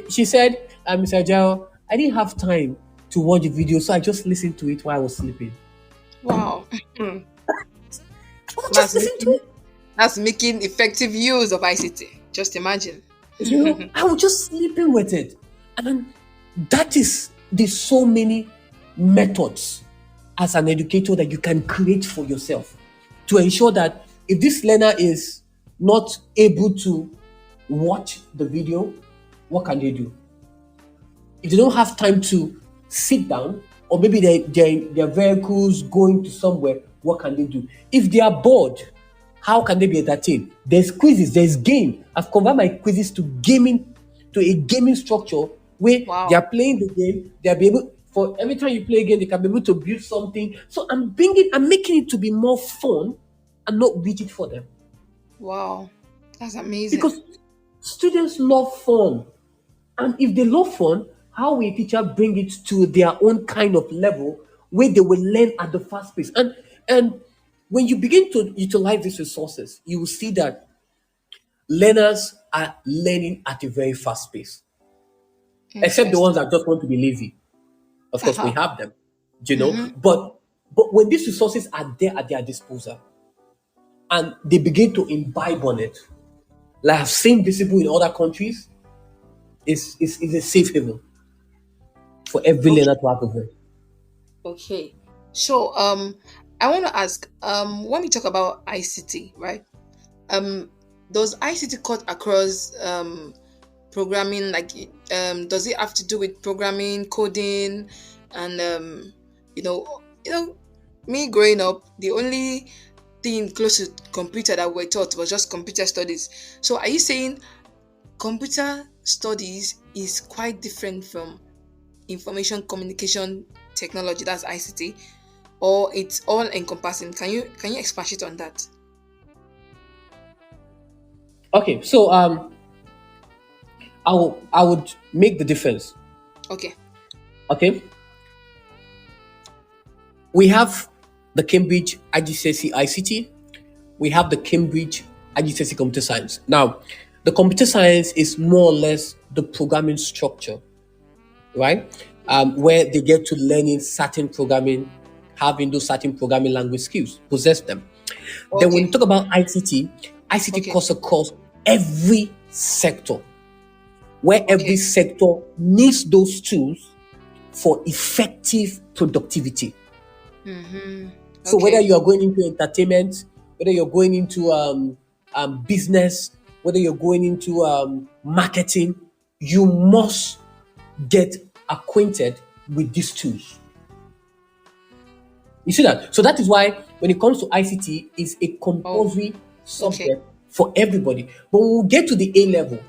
She said, Mr. Ajao, I didn't have time to watch the video, so I just listened to it while I was sleeping. Wow. Mm. I would just That's listen to making it. that's making effective use of ICT. Just imagine. I was just sleeping with it. And that is, there's so many methods as an educator that you can create for yourself to ensure that if this learner is not able to watch the video, what can they do? If they don't have time to sit down, or maybe they're in their vehicles going to somewhere, what can they do? If they are bored, how can they be entertained? There's quizzes, there's game. I've converted my quizzes to a gaming structure where they Wow. are playing the game, they'll be able, for every time you play a game, they can be able to build something. So I'm making it to be more fun and not rigid for them. Wow. That's amazing. Because students love fun. And if they love fun, how will a teacher bring it to their own kind of level where they will learn at the fast pace? And when you begin to utilize these resources, you will see that learners are learning at a very fast pace, except the ones Interesting. that just want to be lazy. Of course, we Aha. have them, Mm-hmm. but when these resources are there at their disposal and they begin to imbibe on it, like I've seen this people in other countries, is a safe haven for every Okay. learner to have a voice. Okay. So I want to ask, when we talk about ICT, right? Um does ICT cut across programming, like does it have to do with programming, coding, and me growing up, the only thing close to computer that we're taught was just computer studies. So are you saying computer studies is quite different from information communication technology, that's ICT, or it's all encompassing? Can you expand on that? Okay, so I would make the difference. Okay. Okay, we have the Cambridge IGCSE ICT. We have the Cambridge IGCSE Computer Science. Now, the computer science is more or less the programming structure, right? Where they get to learning certain programming, having those certain programming language skills, possess them. Then when Okay. you talk about ICT, ICT Okay. cuts across every sector, where every Okay. sector needs those tools for effective productivity. Mm-hmm. So whether Okay. you are going into entertainment, whether you're going into business, whether you're going into marketing, you must get acquainted with these tools. You see that? So that is why when it comes to ICT, it's a Oh. compulsory Okay. subject for everybody. But when we get to the A level,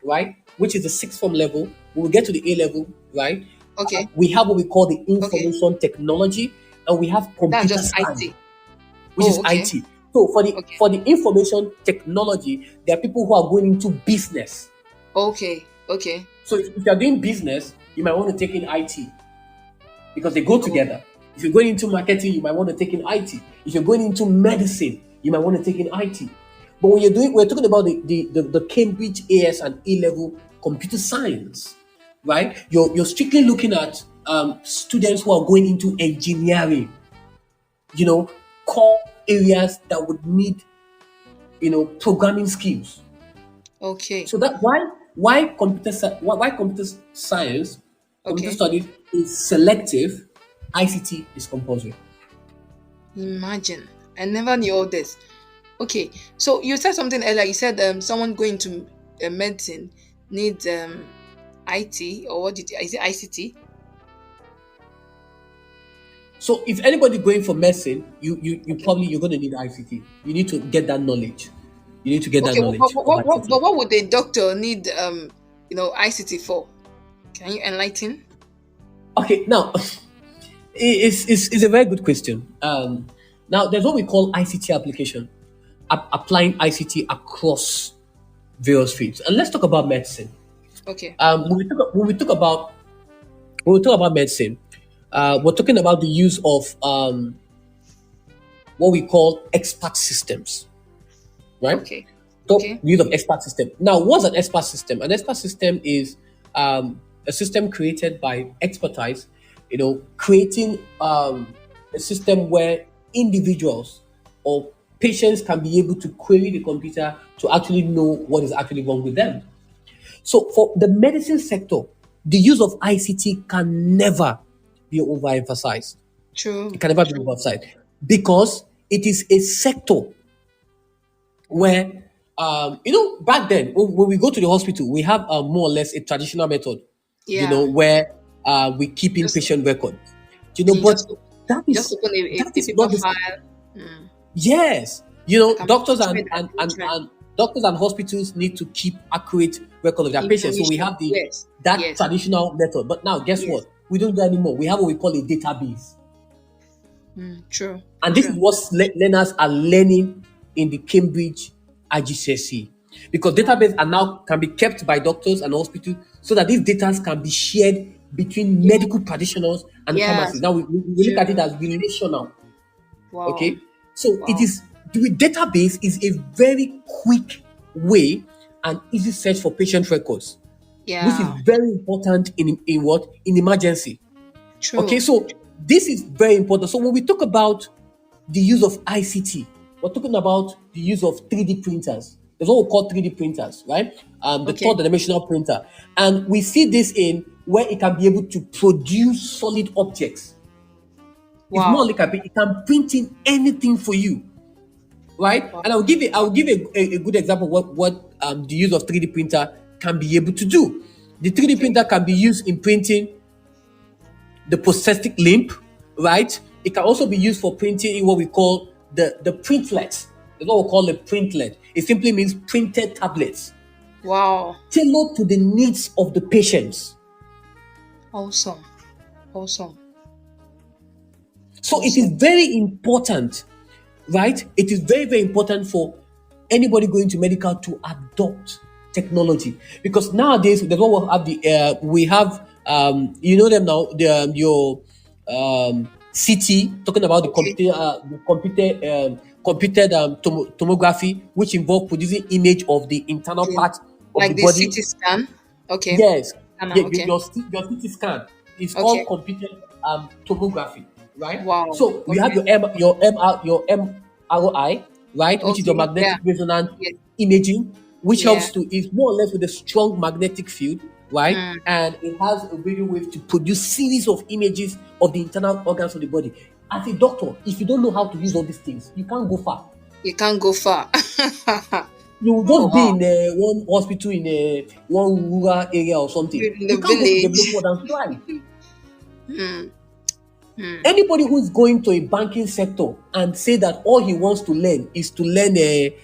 right, which is the sixth form level, when we get to the A level, right, Okay. we have what we call the Okay. information technology, and we have That's computer just science, IT. which Oh, is okay. IT. So for the Okay. for the information technology, there are people who are going into business. Okay. Okay. So if you are doing business, you might want to take in IT because they go Oh, together. If you're going into marketing, you might want to take in IT. If you're going into medicine, you might want to take in IT. But when we're talking about the Cambridge AS and A level computer science, right? You're strictly looking at students who are going into engineering, you know, core areas that would need, programming skills. okay. So that why why computer science, computer Okay. studies is selective, ICT is compulsory. Imagine. I never knew all this. Okay. So you said something earlier. You said someone going to medicine needs IT, or what did you, is it ICT? So if anybody going for medicine, you Okay. probably you're going to need ICT. You need to get that knowledge. You need to get that Okay. knowledge of ICT. But what would a doctor need ICT for? Can you enlighten? Okay, now it's a very good question. Now there's what we call ICT application, applying ICT across various fields. And let's talk about medicine. Okay. When we talk about medicine, we're talking about the use of what we call expert systems, right? Okay. So Okay. use of expert system. Now, what's an expert system? An expert system is a system created by expertise, creating a system where individuals or patients can be able to query the computer to actually know what is actually wrong with them. So for the medicine sector, the use of ICT can never be overemphasized. It True. can never be True. overemphasized because it is a sector where, back then when we go to the hospital, we have more or less a traditional method, Yeah. where we keep in Just patient record, and but that you just is open that a is paper not the file. Mm. yes, I can doctors picture and that. Picture it. doctors and hospitals need to keep accurate record of their patients. So we Information. have the Yes. that Yes. traditional method. But now, guess Yes. what? We don't do that anymore. We have what we call a database, Mm. True. and this is True. what learners are learning in the Cambridge IGCSE, because Wow. database are now can be kept by doctors and hospitals so that these data can be shared between Yeah. medical practitioners and pharmacists. Yes. Now we look at it True. as relational. Wow. Okay, so it Wow. is the database is a very quick way and easy search for patient records, which is Yeah. very important in what in emergency. Okay, True. so this is very important. So when we talk about the use of ICT, we're talking about the use of 3D printers. There's what we call 3D printers, right? The Okay. third dimensional printer, and we see this in where it can be able to produce solid objects. It's more Wow. like it can print in anything for you, right? Wow. And I'll give a good example of what the use of 3D printer can be able to do. The 3D Okay. printer can be used in printing the prosthetic limb, right? It can also be used for printing in what we call the printlet. That's what we call a printlet. It simply means printed tablets Wow. tailored to the needs of the patients. Awesome. Awesome. So it is Awesome. very important, right? It is very, very important for anybody going to medical to adopt technology, because nowadays there's what we have you know them now, your CT, talking about Okay. computed tomography, which involve producing image of the internal Okay. part of the Like the body. CT scan. Okay. Yes, Scanner. yeah, Okay. your CT scan is called Okay. computed tomography, right? Wow. So we have Okay. your M, your MR, your M. ROI, right, which is your Okay. Yeah. magnetic resonance Yeah. imaging, which Yeah. helps to is more or less with a strong magnetic field, right? Mm. And it has a radio wave to produce series of images of the internal organs of the body. As a doctor, if you don't know how to use all these things, you can't go far. You can't go far. You will Oh just be wow. in one hospital in one rural area or something. In the You can't go to village. develop world and thrive. Hmm. Hmm. Anybody who is going to a banking sector and say that all he wants to learn is to learn a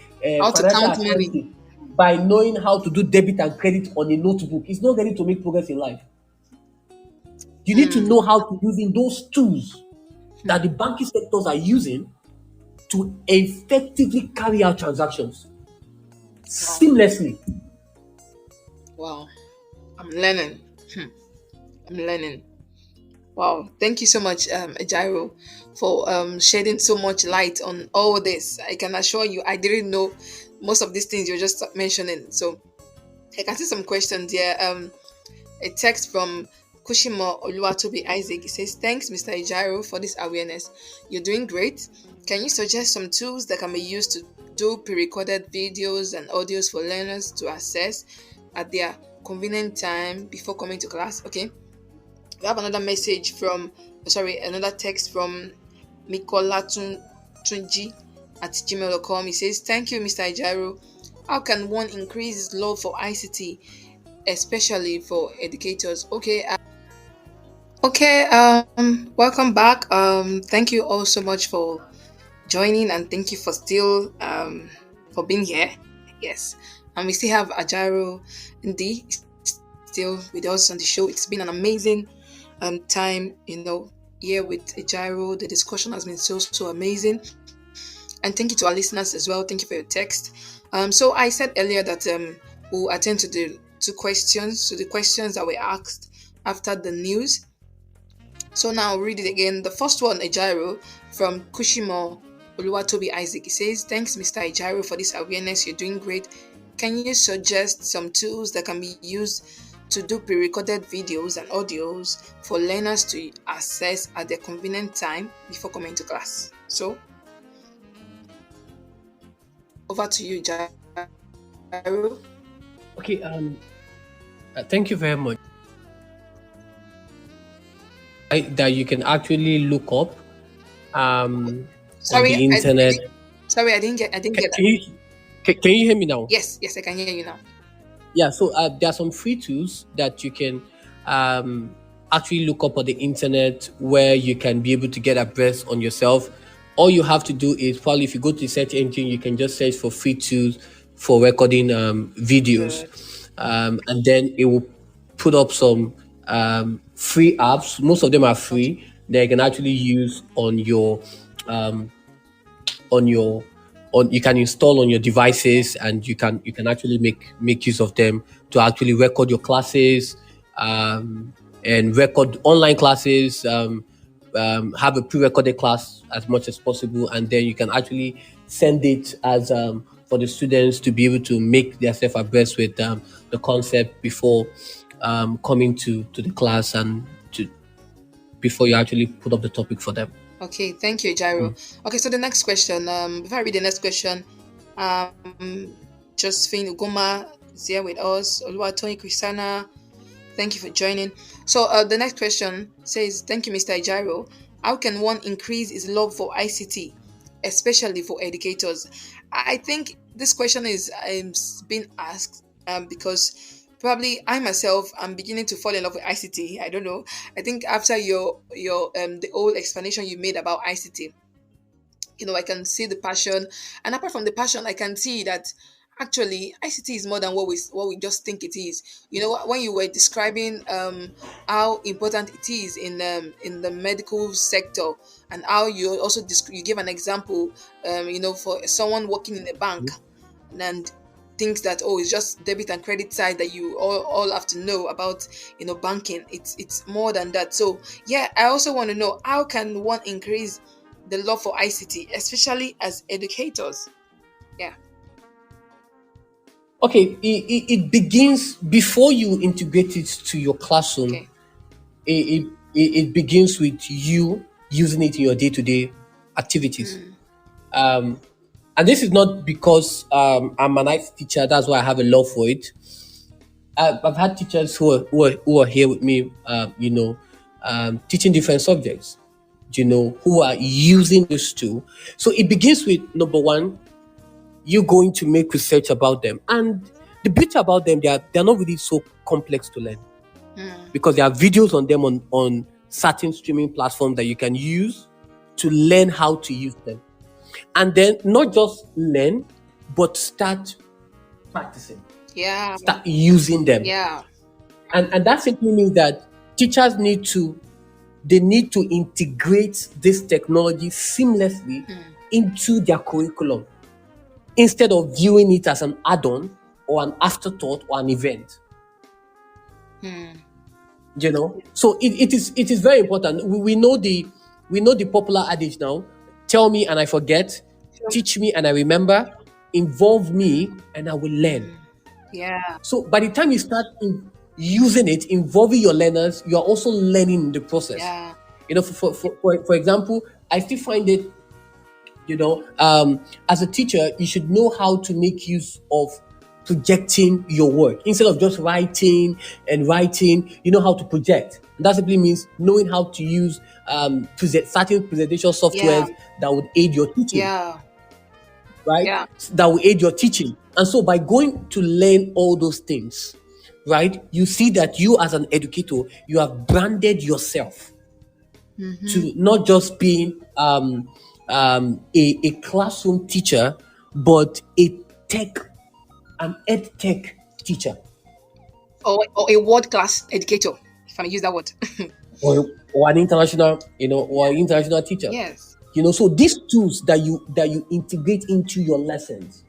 How to financial count money. accounting by knowing how to do debit and credit on a notebook is not ready to make progress in life. You need to Hmm. know how to using those tools that the banking sectors are using to effectively carry out transactions Wow. seamlessly. Wow. I'm learning. Hmm. I'm learning. Wow. Thank you so much, Jairo, for shedding so much light on all this. I can assure you, I didn't know most of these things you're just mentioning. So I can see some questions here. A text from Kushimo Oluwatobi Isaac. It says, "Thanks, Mr. Ijaro, for this awareness. You're doing great. Can you suggest some tools that can be used to do pre recorded videos and audios for learners to access at their convenient time before coming to class?" Okay. We have another message from, sorry, another text from Mikola Tunji at gmail.com. He says, "Thank you, Mr. Ijaro. How can one increase his love for ICT, especially for educators?" Okay, okay. Welcome back. Thank you all so much for joining, and thank you for still for being here. Yes, and we still have Ajaro Ndi still with us on the show. It's been an amazing time, here with Ajaro. The discussion has been so amazing, and thank you to our listeners as well. Thank you for your text. So I said earlier that we'll attend to the questions that were asked after the news. So now I'll read it again. The first one, Ejiro, from Kushimo Oluwatobi Isaac. He says, "Thanks, Mr. Ejiro, for this awareness. You're doing great. Can you suggest some tools that can be used to do pre-recorded videos and audios for learners to access at their convenient time before coming to class?" So over to you, Jairo. Okay, thank you very much. That you can actually look up on Sorry, the internet. I didn't Can, get that. can you can you hear me now? Yes, yes, I can hear you now. Yeah, so there are some free tools that you can um, actually look up on the internet where you can be able to get abreast on yourself. All you have to do is probably if you go to the search engine, you can just search for free tools for recording videos, Good. and then it will put up some free apps. Most of them are Okay. free that you can actually use um, on your on you can install on your devices, and you can actually make use of them to actually record your classes, um, and record online classes, have a pre-recorded class as much as possible, and then you can actually send it as for the students to be able to make themselves abreast with the concept before coming to the class, and to before you actually put up the topic for them. Okay, thank you, Jairo. Okay, so the next question. Before I read the next question, um, Josephine Ugoma is here with us. Oluwatoyin Christiana, thank you for joining. So the next question says, "Thank you, Mr. Jairo. How can one increase his love for ICT, especially for educators?" I think this question is being asked because probably I myself am beginning to fall in love with ICT. I don't know. I think after your the whole explanation you made about ICT, I can see the passion, and apart from the passion, I can see that actually ICT is more than what we just think it is. When you were describing how important it is in the medical sector, and how you also you gave an example, for someone working in a bank, and thinks that, oh, it's just debit and credit side that you all have to know about, banking. It's more than that. So yeah, I also want to know, how can one increase the love for ICT, especially as educators? Yeah. Okay, it begins before you integrate it to your classroom. Okay. It begins with you using it in your day-to-day activities. Um, and this is not because I'm an IT teacher. That's why I have a love for it. I've had teachers who are here with me, teaching different subjects, who are using this tool. So it begins with number one, you're going to make research about them. And the beauty about them, they're not really so complex to learn because there are videos on them on certain streaming platforms that you can use to learn how to use them. And then not just learn, but start practicing, Yeah. start using them. Yeah. And that simply means that teachers need to integrate this technology seamlessly into their curriculum instead of viewing it as an add-on or an afterthought or an event. So it is very important. We know the popular adage now: tell me and I forget, teach me and I remember, involve me and I will learn. Yeah. So by the time you start using it, involving your learners, you are also learning in the process. Yeah. For example, I still find it, as a teacher, you should know how to make use of projecting your work instead of just writing and writing. You know how to project. And that simply means knowing how to use certain presentation softwares that would aid your teaching. Yeah. Right? Yeah. That will aid your teaching. And so by going to learn all those things, right, you see that you as an educator, you have branded yourself to not just being a classroom teacher, but an ed tech teacher. Or a world class educator, if I may use that word. Or an international teacher. Yes. So these tools that you integrate into your lessons.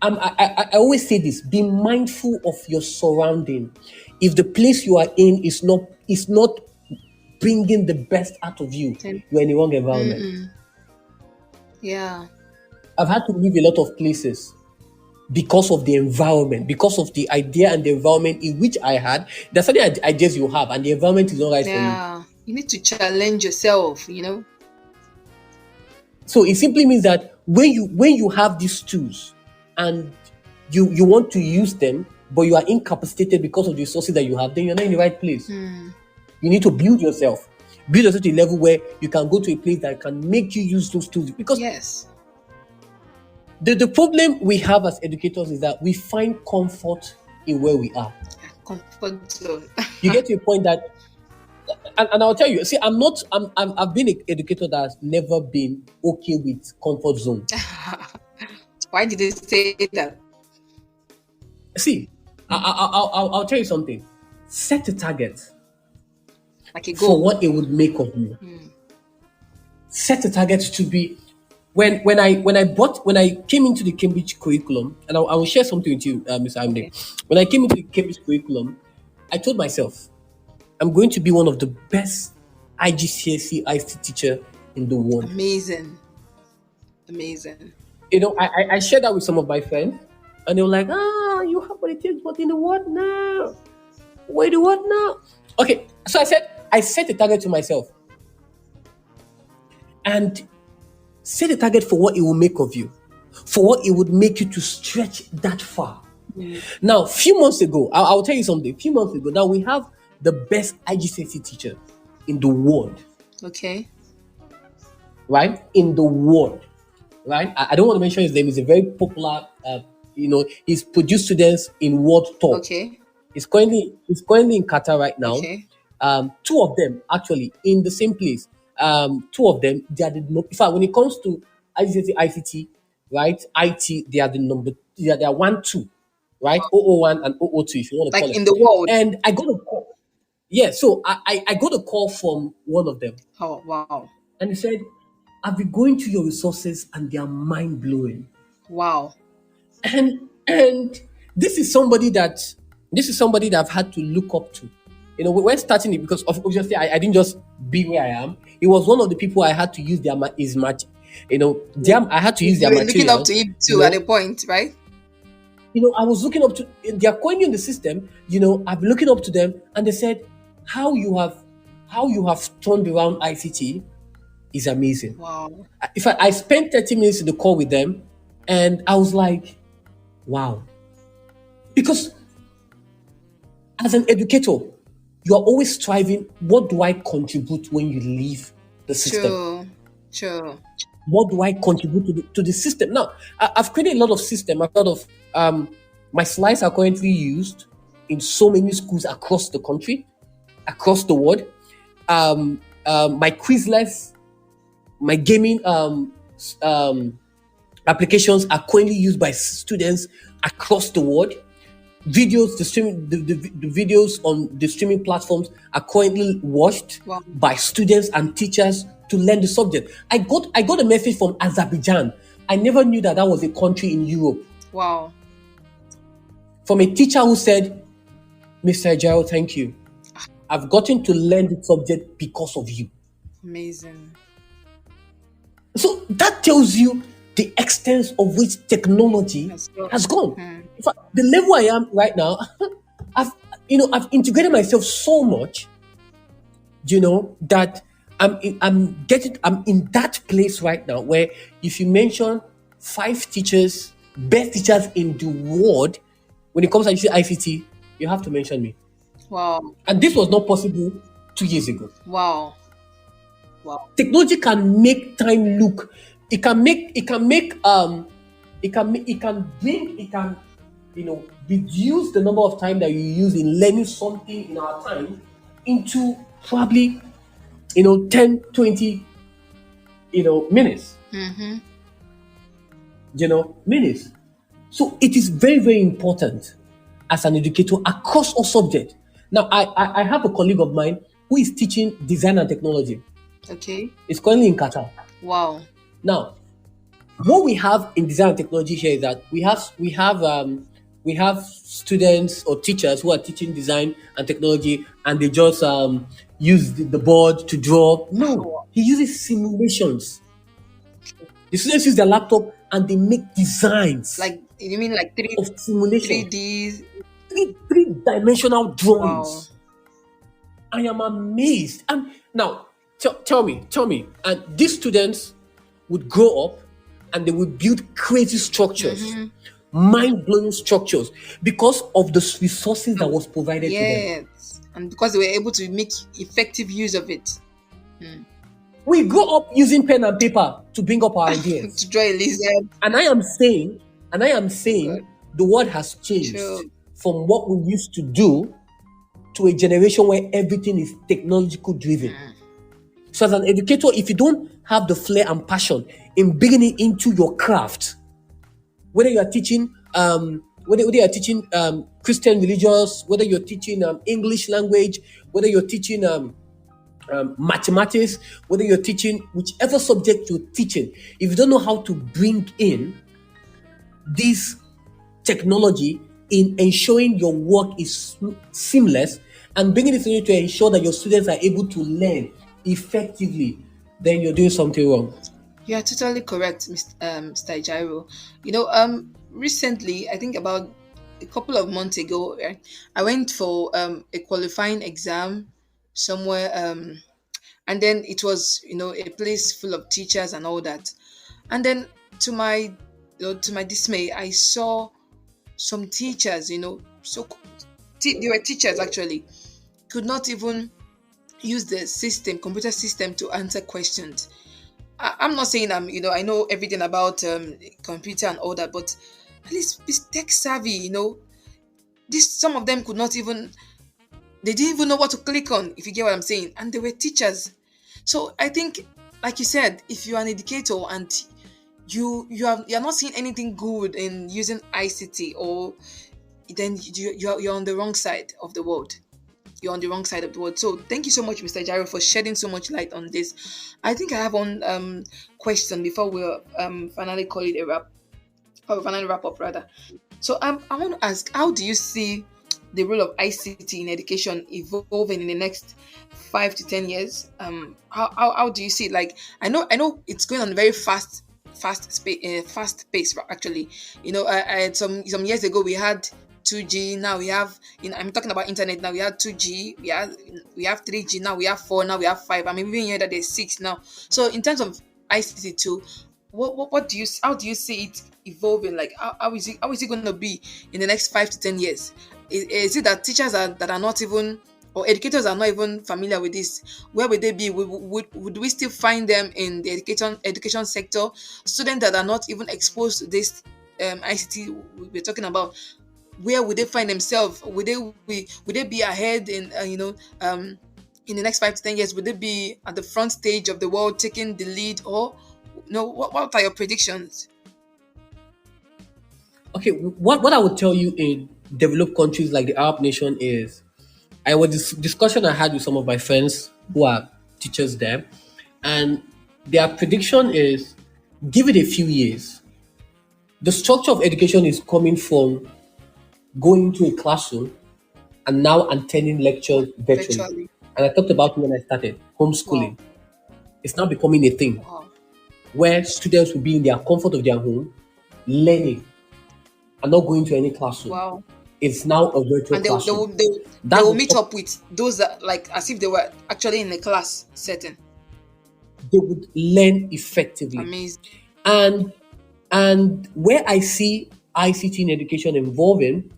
I always say this: be mindful of your surrounding. If the place you are in is not bringing the best out of you, you're in the wrong environment. Yeah. I've had to leave a lot of places because of the environment, because of the idea and the environment in which I had. There's certain ideas you have, and the environment is not right for you. Yeah. You need to challenge yourself. So it simply means that when you have these tools and you want to use them, but you are incapacitated because of the resources that you have, then you're not in the right place. You need to build yourself to a level where you can go to a place that can make you use those tools. Because Yes. the problem we have as educators is that we find comfort in where we are. Comfort zone. You get to a point that, and I'll tell you, see, I've been an educator that has never been okay with comfort zone. Why did they say that? See, I'll tell you something. Set a target Like a for goal. what it would make of you. Set a target to be when I came into the Cambridge curriculum, and I will share something with you, Mr. Amde. Okay. When I came into the Cambridge curriculum, I told myself, I'm going to be one of the best IGCSE ICT teacher in the world. Amazing. I shared that with some of my friends, and they were like, you have what it takes, but in the what now? Wait, the what now? Okay, so I set a target to myself. And set a target for what it will make of you, for what it would make you to stretch that far. Now, a few months ago, I'll tell you something. A few months ago, now we have the best IGCSE teacher in the world. Okay. Right? In the world. Right? I don't want to mention his name. He's a very popular, he's produced students in world top. Okay. He's currently in Qatar right now. Okay. Two of them actually in the same place. Two of them, they are in fact, when it comes to ICT, right? IT, they are the number, they are 1-2, right? 001 and 002, if you want to Like call it. in the world. And I got a call. Yeah, so I got a call from one of them. Oh, wow. And he said, I've been going through your resources and they are mind blowing. Wow. And this is somebody that I've had to look up to. When starting it, because obviously I didn't just be where I am. It was one of the people I had to use his match. I had to use their You were material. looking up to him too at a point, right? I was looking up to. They are coining the system. I've been looking up to them, and they said how you have turned around ICT. is amazing. Wow. I spent 30 minutes in the call with them, and I was like, wow. Because as an educator, you are always striving, what do I contribute when you leave the system? True. True. What do I contribute to the system? Now, I've created a lot of system. A lot of my slides are currently used in so many schools across the country, across the world. My Quizless, my gaming applications are currently used by students across the world. Videos, the videos on the streaming platforms are currently watched Wow. by students and teachers to learn the subject. I got a message from Azerbaijan. I never knew that was a country in Europe. Wow. From a teacher who said, "Mr. Ejaro, thank you. I've gotten to learn the subject because of you." Amazing. So that tells you the extent of which technology Let's go. has gone. Hmm. In fact, the level I am right now, I've I've integrated myself so much, that I'm in that place right now where if you mention five teachers, best teachers in the world, when it comes to ICT, you have to mention me. Wow. And this was not possible 2 years ago. Wow. Wow. Technology can make time look. It can reduce the number of time that you use in learning something in our time into probably 10, 20 minutes. Mm-hmm. Minutes. So it is very, very important as an educator across all subjects. Now, I have a colleague of mine who is teaching design and technology. Okay. It's currently in Qatar. Wow. Now, what we have in design and technology here is that we have students or teachers who are teaching design and technology, and they just use the board to draw. No, Wow. he uses simulations. The students use their laptop and they make designs Like you mean like of three simulation, Ds? three-dimensional Wow. drawings. I am amazed. And now, tell me, and these students would grow up and they would build crazy structures, Mm-hmm. mind-blowing structures, because of the resources that was provided to them. Yes. And because they were able to make effective use of it. We grew up using pen and paper to bring up our ideas. To draw a lizard. And I am saying Good. the world has changed True. from what we used to do to a generation where everything is technological driven. So as an educator, if you don't have the flair and passion in bringing it into your craft, whether you are teaching whether you are teaching Christian religious, whether you're teaching English language, whether you're teaching mathematics, whether you're teaching whichever subject you're teaching, if you don't know how to bring in this technology in ensuring your work is seamless and bringing it in to ensure that your students are able to learn effectively, then you're doing something wrong. You are totally correct, Mr. Jairo. Recently, I think about a couple of months ago, right, I went for a qualifying exam somewhere, and then it was a place full of teachers and all that, and then to my dismay, I saw some teachers, they were teachers actually, could not even use the computer system to answer questions. I'm not saying I know everything about computer and all that, but at least be tech savvy. This some of them could not even they didn't even know what to click on. If you get what I'm saying, and they were teachers. So I think, like you said, if you're an educator and you're not seeing anything good in using ICT, or then you're on the wrong side of the world. You're on the wrong side of the world. So thank you so much, Mr. Jaro, for shedding so much light on this. I think I have one question before we finally call it a wrap, or finally wrap up rather. So I want to ask, how do you see the role of ICT in education evolving in the next 5 to 10 years? How do you see it? Like I know it's going on very fast pace actually. Some years ago we had 2G. Now we have, I'm talking about internet now. We have 2G. We have 3G. Now we have four. Now we have five. I'm even hearing that there's six now. So in terms of ICT too, what do you how do you see it evolving? Like how is it going to be in the next 5 to 10 years? Is it that teachers that are not even, or educators are not even familiar with this? Where would they be? Would we still find them in the education sector? Students that are not even exposed to this ICT we're talking about, where would they find themselves? Would they be ahead in the next 5 to 10 years? Would they be at the front stage of the world, taking the lead, or no? What are your predictions? Okay, what I would tell you in developed countries like the Arab nation is, I was this discussion I had with some of my friends who are teachers there, and their prediction is, give it a few years. The structure of education is coming from going to a classroom and now attending lectures virtually. Virtually. And I talked about it when I started Wow. homeschooling. It's now becoming a thing Wow. where students will be in their comfort of their home, learning and not going to any classroom. Wow. It's now a virtual And classroom. they That's will the meet up with those that, like, as if they were actually in a class setting. they would learn effectively. Amazing. And and where I see ICT in education evolving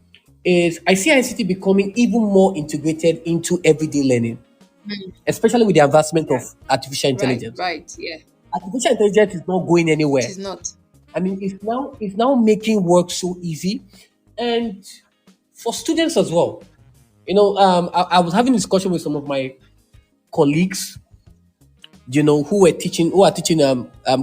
is, I see ICT becoming even more integrated into everyday learning, especially with the advancement of Yeah. artificial Right. intelligence. Right. Yeah. Artificial intelligence is not going It anywhere. is not. I mean, it's now making work so easy, and for students as well. I was having a discussion with some of my colleagues, who are teaching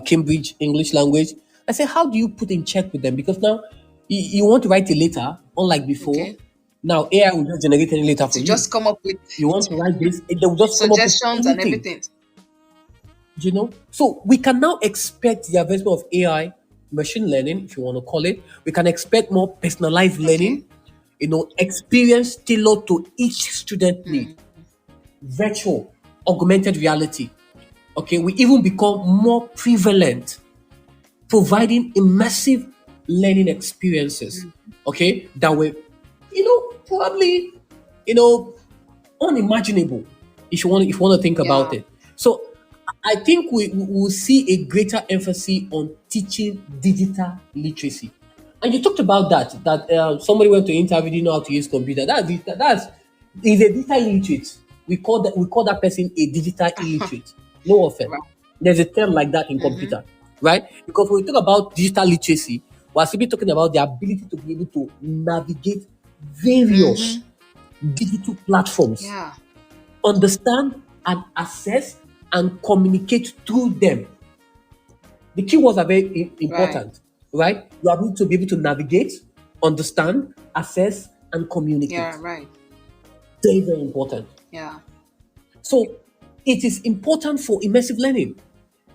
Cambridge English language. I said, how do you put in check with them? Because now you want to write a letter, unlike before. Okay. Now AI will just generate any letter for To you. just come up with You want to write this, they will just come up with suggestions and anything. everything. So we can now expect the advancement of AI, machine learning, if you want to call it. We can expect more personalized Okay. learning, experience tailored to each student need, virtual, augmented reality. Okay, we even become more prevalent, providing immersive learning experiences. Okay, that were, probably, you know, unimaginable, if you want to think about Yeah. it. So I think we will see a greater emphasis on teaching digital literacy. And you talked about that somebody went to interview, didn't know how to use computer. That's is a digital illiterate. We call that person a digital illiterate. No offense. Right. There's a term like that in computer, right? Because when we talk about digital literacy, we're simply talking about the ability to be able to navigate various Mm-hmm. digital platforms, Yeah. understand and access and communicate through them. The keywords are very Right. important, right? You are going to be able to navigate, understand, access, and Yeah. communicate. Right. Very, very important. Yeah. So it is important for immersive learning.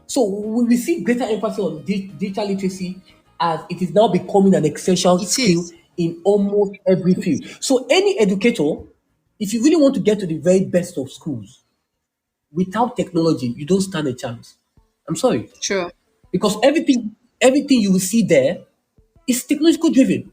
So we will see greater emphasis on digital literacy, as it is now becoming an essential It skill is. in almost every field. So any educator, if you really want to get to the very best of schools, without technology, you don't stand a chance. I'm sorry. True. Because everything you will see there is technological driven.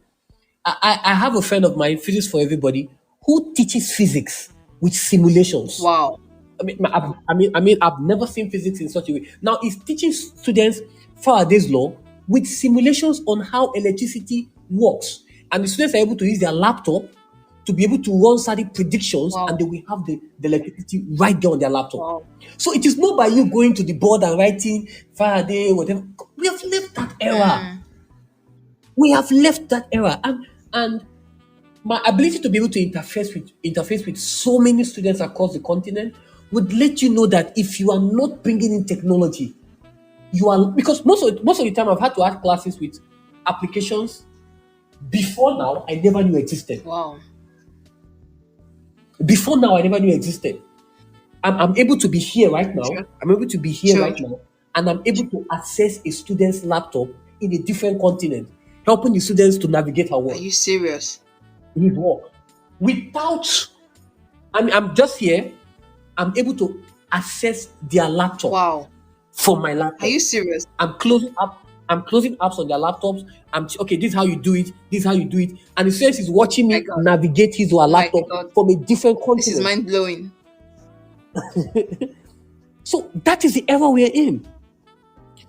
I have a friend of mine, physics for everybody, who teaches physics with simulations. Wow. I've never seen physics in such a way. Now he's teaching students Faraday's law with simulations on how electricity works, and the students are able to use their laptop to be able to run certain predictions, and Wow. they will have the electricity right there on their laptop. Wow. So it is not by you going to the board and writing Faraday, whatever. We have left that era. Mm. We have left that era, and my ability to be able to interface with so many students across the continent would let you know that if you are not bringing in technology, you are, because most of the time I've had to add classes with applications before now I never knew existed. Wow. Before now I never knew existed. I'm able to be here right now. True. I'm able to be here True. right now, and I'm able to access a student's laptop in a different continent, helping the students to navigate our Are world you serious? with work without. I'm just here. I'm able to access their laptop Wow. from my Are laptop. you serious? I'm closing up. I'm closing apps on their laptops. Okay, this is how you do it. This is how you do it. And the student is watching My me God. navigate his or her Oh my laptop God. from a different This is continent. mind blowing. So that is the era we're in.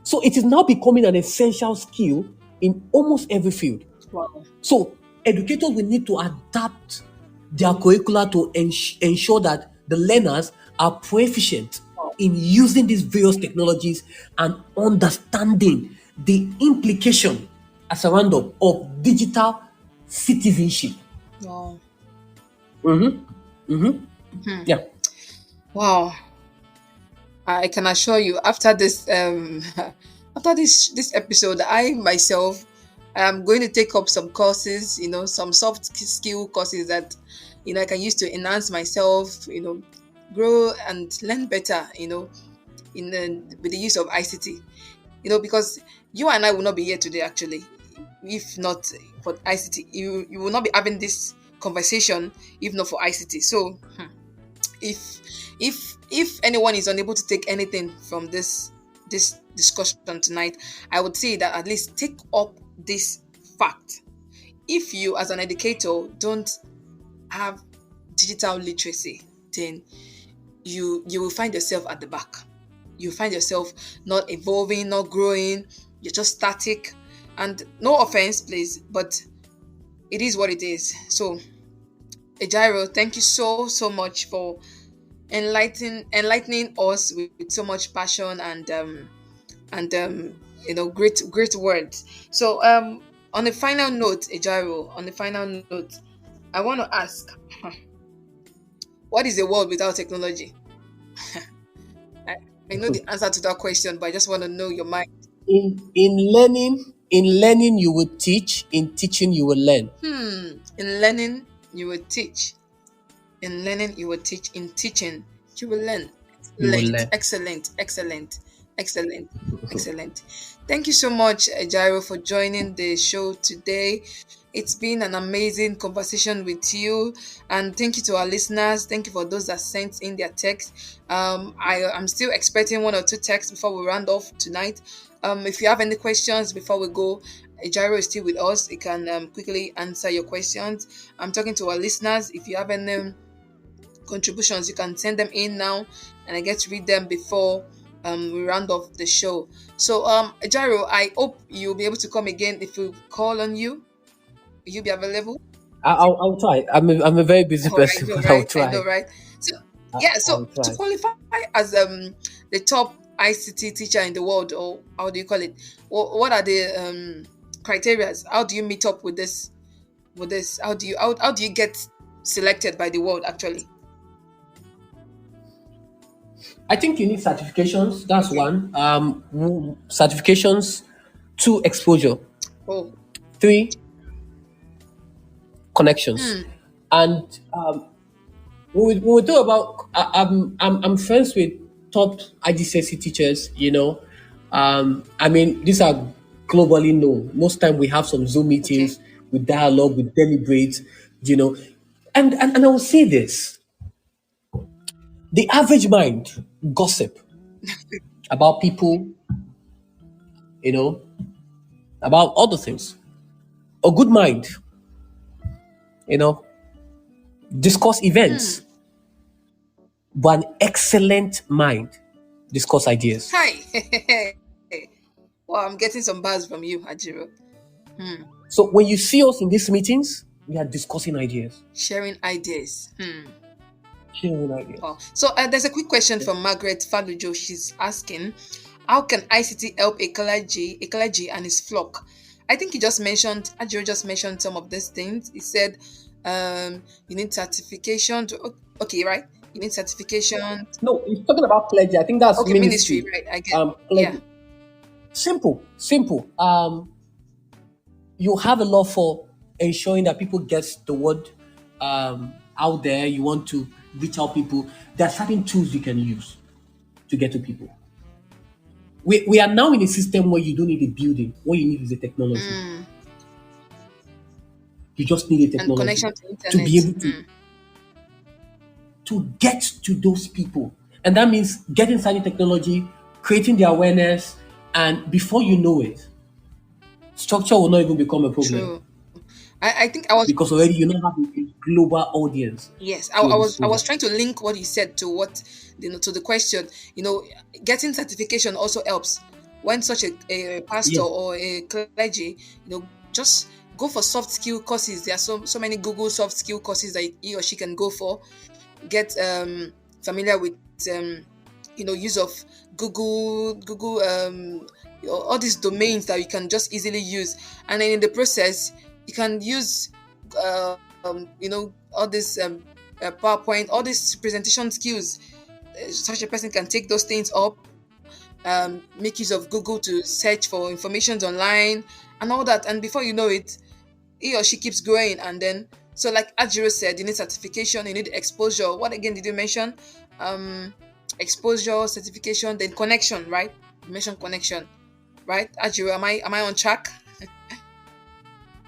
So it is now becoming an essential skill in almost every field. Wow. So educators will need to adapt their curricula to ensure that the learners are proficient Wow. in using these various technologies and understanding the implication as a roundup of digital citizenship. Wow. Yeah. Wow. I can assure you, after this after this episode, I myself am going to take up some courses, some soft skill courses that I can use to enhance myself, grow and learn better, in with the use of ICT. Because you and I will not be here today actually, if not for ICT. You will not be having this conversation if not for ICT. So if if anyone is unable to take anything from this discussion tonight, I would say that at least take up this fact. If you as an educator don't have digital literacy, then you will find yourself at the back. You find yourself not evolving, not growing. You're just static. And no offense, please, but it is what it is. So, Ejiro, thank you so much for enlightening us with so much passion and great words. So on the final note, Ejiro, on the final note, I want to ask, what is a world without technology? I, I know the answer to that question, but I just want to know your mind. In learning you will teach, in teaching you will learn. In learning, you will teach. In learning, you will teach. In teaching, you will learn. You will Excellent, learn. excellent, excellent, excellent, excellent. Thank you so much, Jairo, for joining the show today. It's been an amazing conversation with you, and thank you to our listeners. Thank you for those that sent in their text. I'm still expecting one or two texts before we round off tonight. If you have any questions before we go, Jairo is still with us. He can quickly answer your questions. I'm talking to our listeners. If you have any contributions, you can send them in now, and I get to read them before we round off the show. So, Jairo, I hope you'll be able to come again if we call on you. Will you be available? I'll try. I'm a very busy Oh, I person, know, but I'll right? I know, try. right? So, I, yeah. I'll So, to try. qualify as the top ICT teacher in the world, or how do you call it? What are the criteria? How do you meet up with this? With this, how do you get selected by the world? Actually, I think you need certifications. That's okay. one. Certifications. Two, exposure. Oh, Three, connections. hmm. And we talk about. I'm friends with top IGCSE teachers. I mean, these are globally known. Most time we have some Zoom Okay. meetings, we dialogue, we deliberate. You know, and I will say this: the average mind gossip about people. You know, about other things. A good mind, you know, discuss Hmm. events, but an excellent mind discuss ideas. Hi. Wow, I'm getting some buzz from you, Hajiro. So when you see us in these meetings, we are discussing ideas, Sharing ideas. sharing Wow. ideas. So there's a quick question from Margaret Falujo. She's asking, how can ICT help a clergy and his flock? I think Ajiro just mentioned some of these things. He said, you need certification. Okay, right? You need certification. No, he's talking about clergy. I think that's Okay, ministry, ministry. right? I get. Yeah. Clergy. Simple, simple. You have a law for ensuring that people get the word out there. You want to reach out people. There are certain tools you can use to get to people. We are now in a system where you don't need a building. What you need is a technology. Mm. You just need a And technology connection to to be internet. able to get to those people. And that means getting certain technology, creating the awareness, and before you know it, structure will not even become a problem True. I think I was because already you now have a global audience yes, to your I was disposal. trying to link what you said to what to the question. You know, getting certification also helps when such a pastor Yes. or a clergy, just go for soft skill courses. There are so many Google soft skill courses that he or she can go for. Get familiar with um use of Google all these domains that you can just easily use, and then in the process you can use all this PowerPoint, all these presentation skills. Such a person can take those things up, make use of Google to search for information online and all that, and before you know it, he or she keeps growing. And then, so like Ajiro said, you need certification, you need exposure. What again did you mention? um Exposure, certification, then connection, right? You mentioned connection, right? Ajiro, am I on track?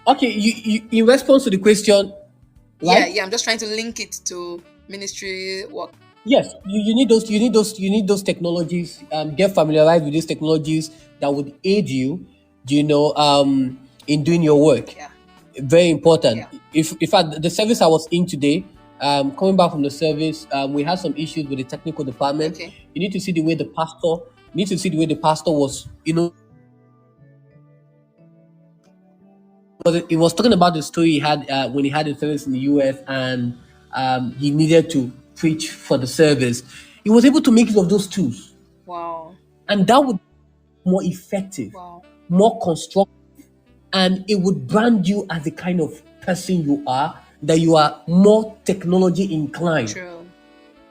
Okay, in response to the question, Yeah, right? yeah, I'm just trying to link it to ministry work. Yes, you need those technologies. Get familiarized with these technologies that would aid you, in doing your work. Yeah, Very important. yeah. If in fact the service I was in today, coming back from the service, we had some issues with the technical department. Okay. You need to see the way the pastor. You need to see the way the pastor was. But it was talking about the story he had when he had a service in the US and he needed to preach for the service. He was able to make use of those tools, Wow. and that would be more effective, Wow. more constructive, and it would brand you as the kind of person you are. That you are more technology inclined, True.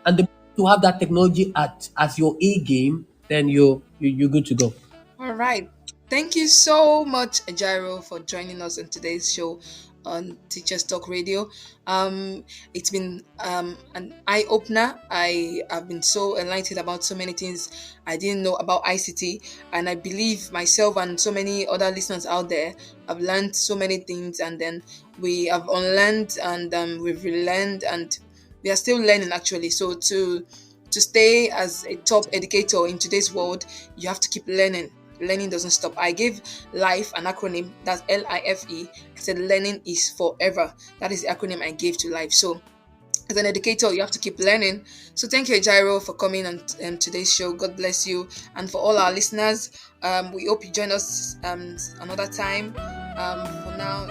and the moment you have that technology at as your A game, then you're good to go. All right. Thank you so much, Jairo, for joining us on today's show on Teachers Talk Radio. It's been an eye opener. I have been so enlightened about so many things I didn't know about ICT, and I believe myself and so many other listeners out there have learned so many things, and then we have unlearned and we've relearned, and we are still learning actually. So to stay as a top educator in today's world, you have to keep learning. Learning doesn't stop. I gave life an acronym, that's LIFE. I said learning is forever. That is the acronym I gave to life. So as an educator, you have to keep learning. So thank you, Jairo, for coming on today's show. God bless you. And for all our listeners, we hope you join us another time. For now,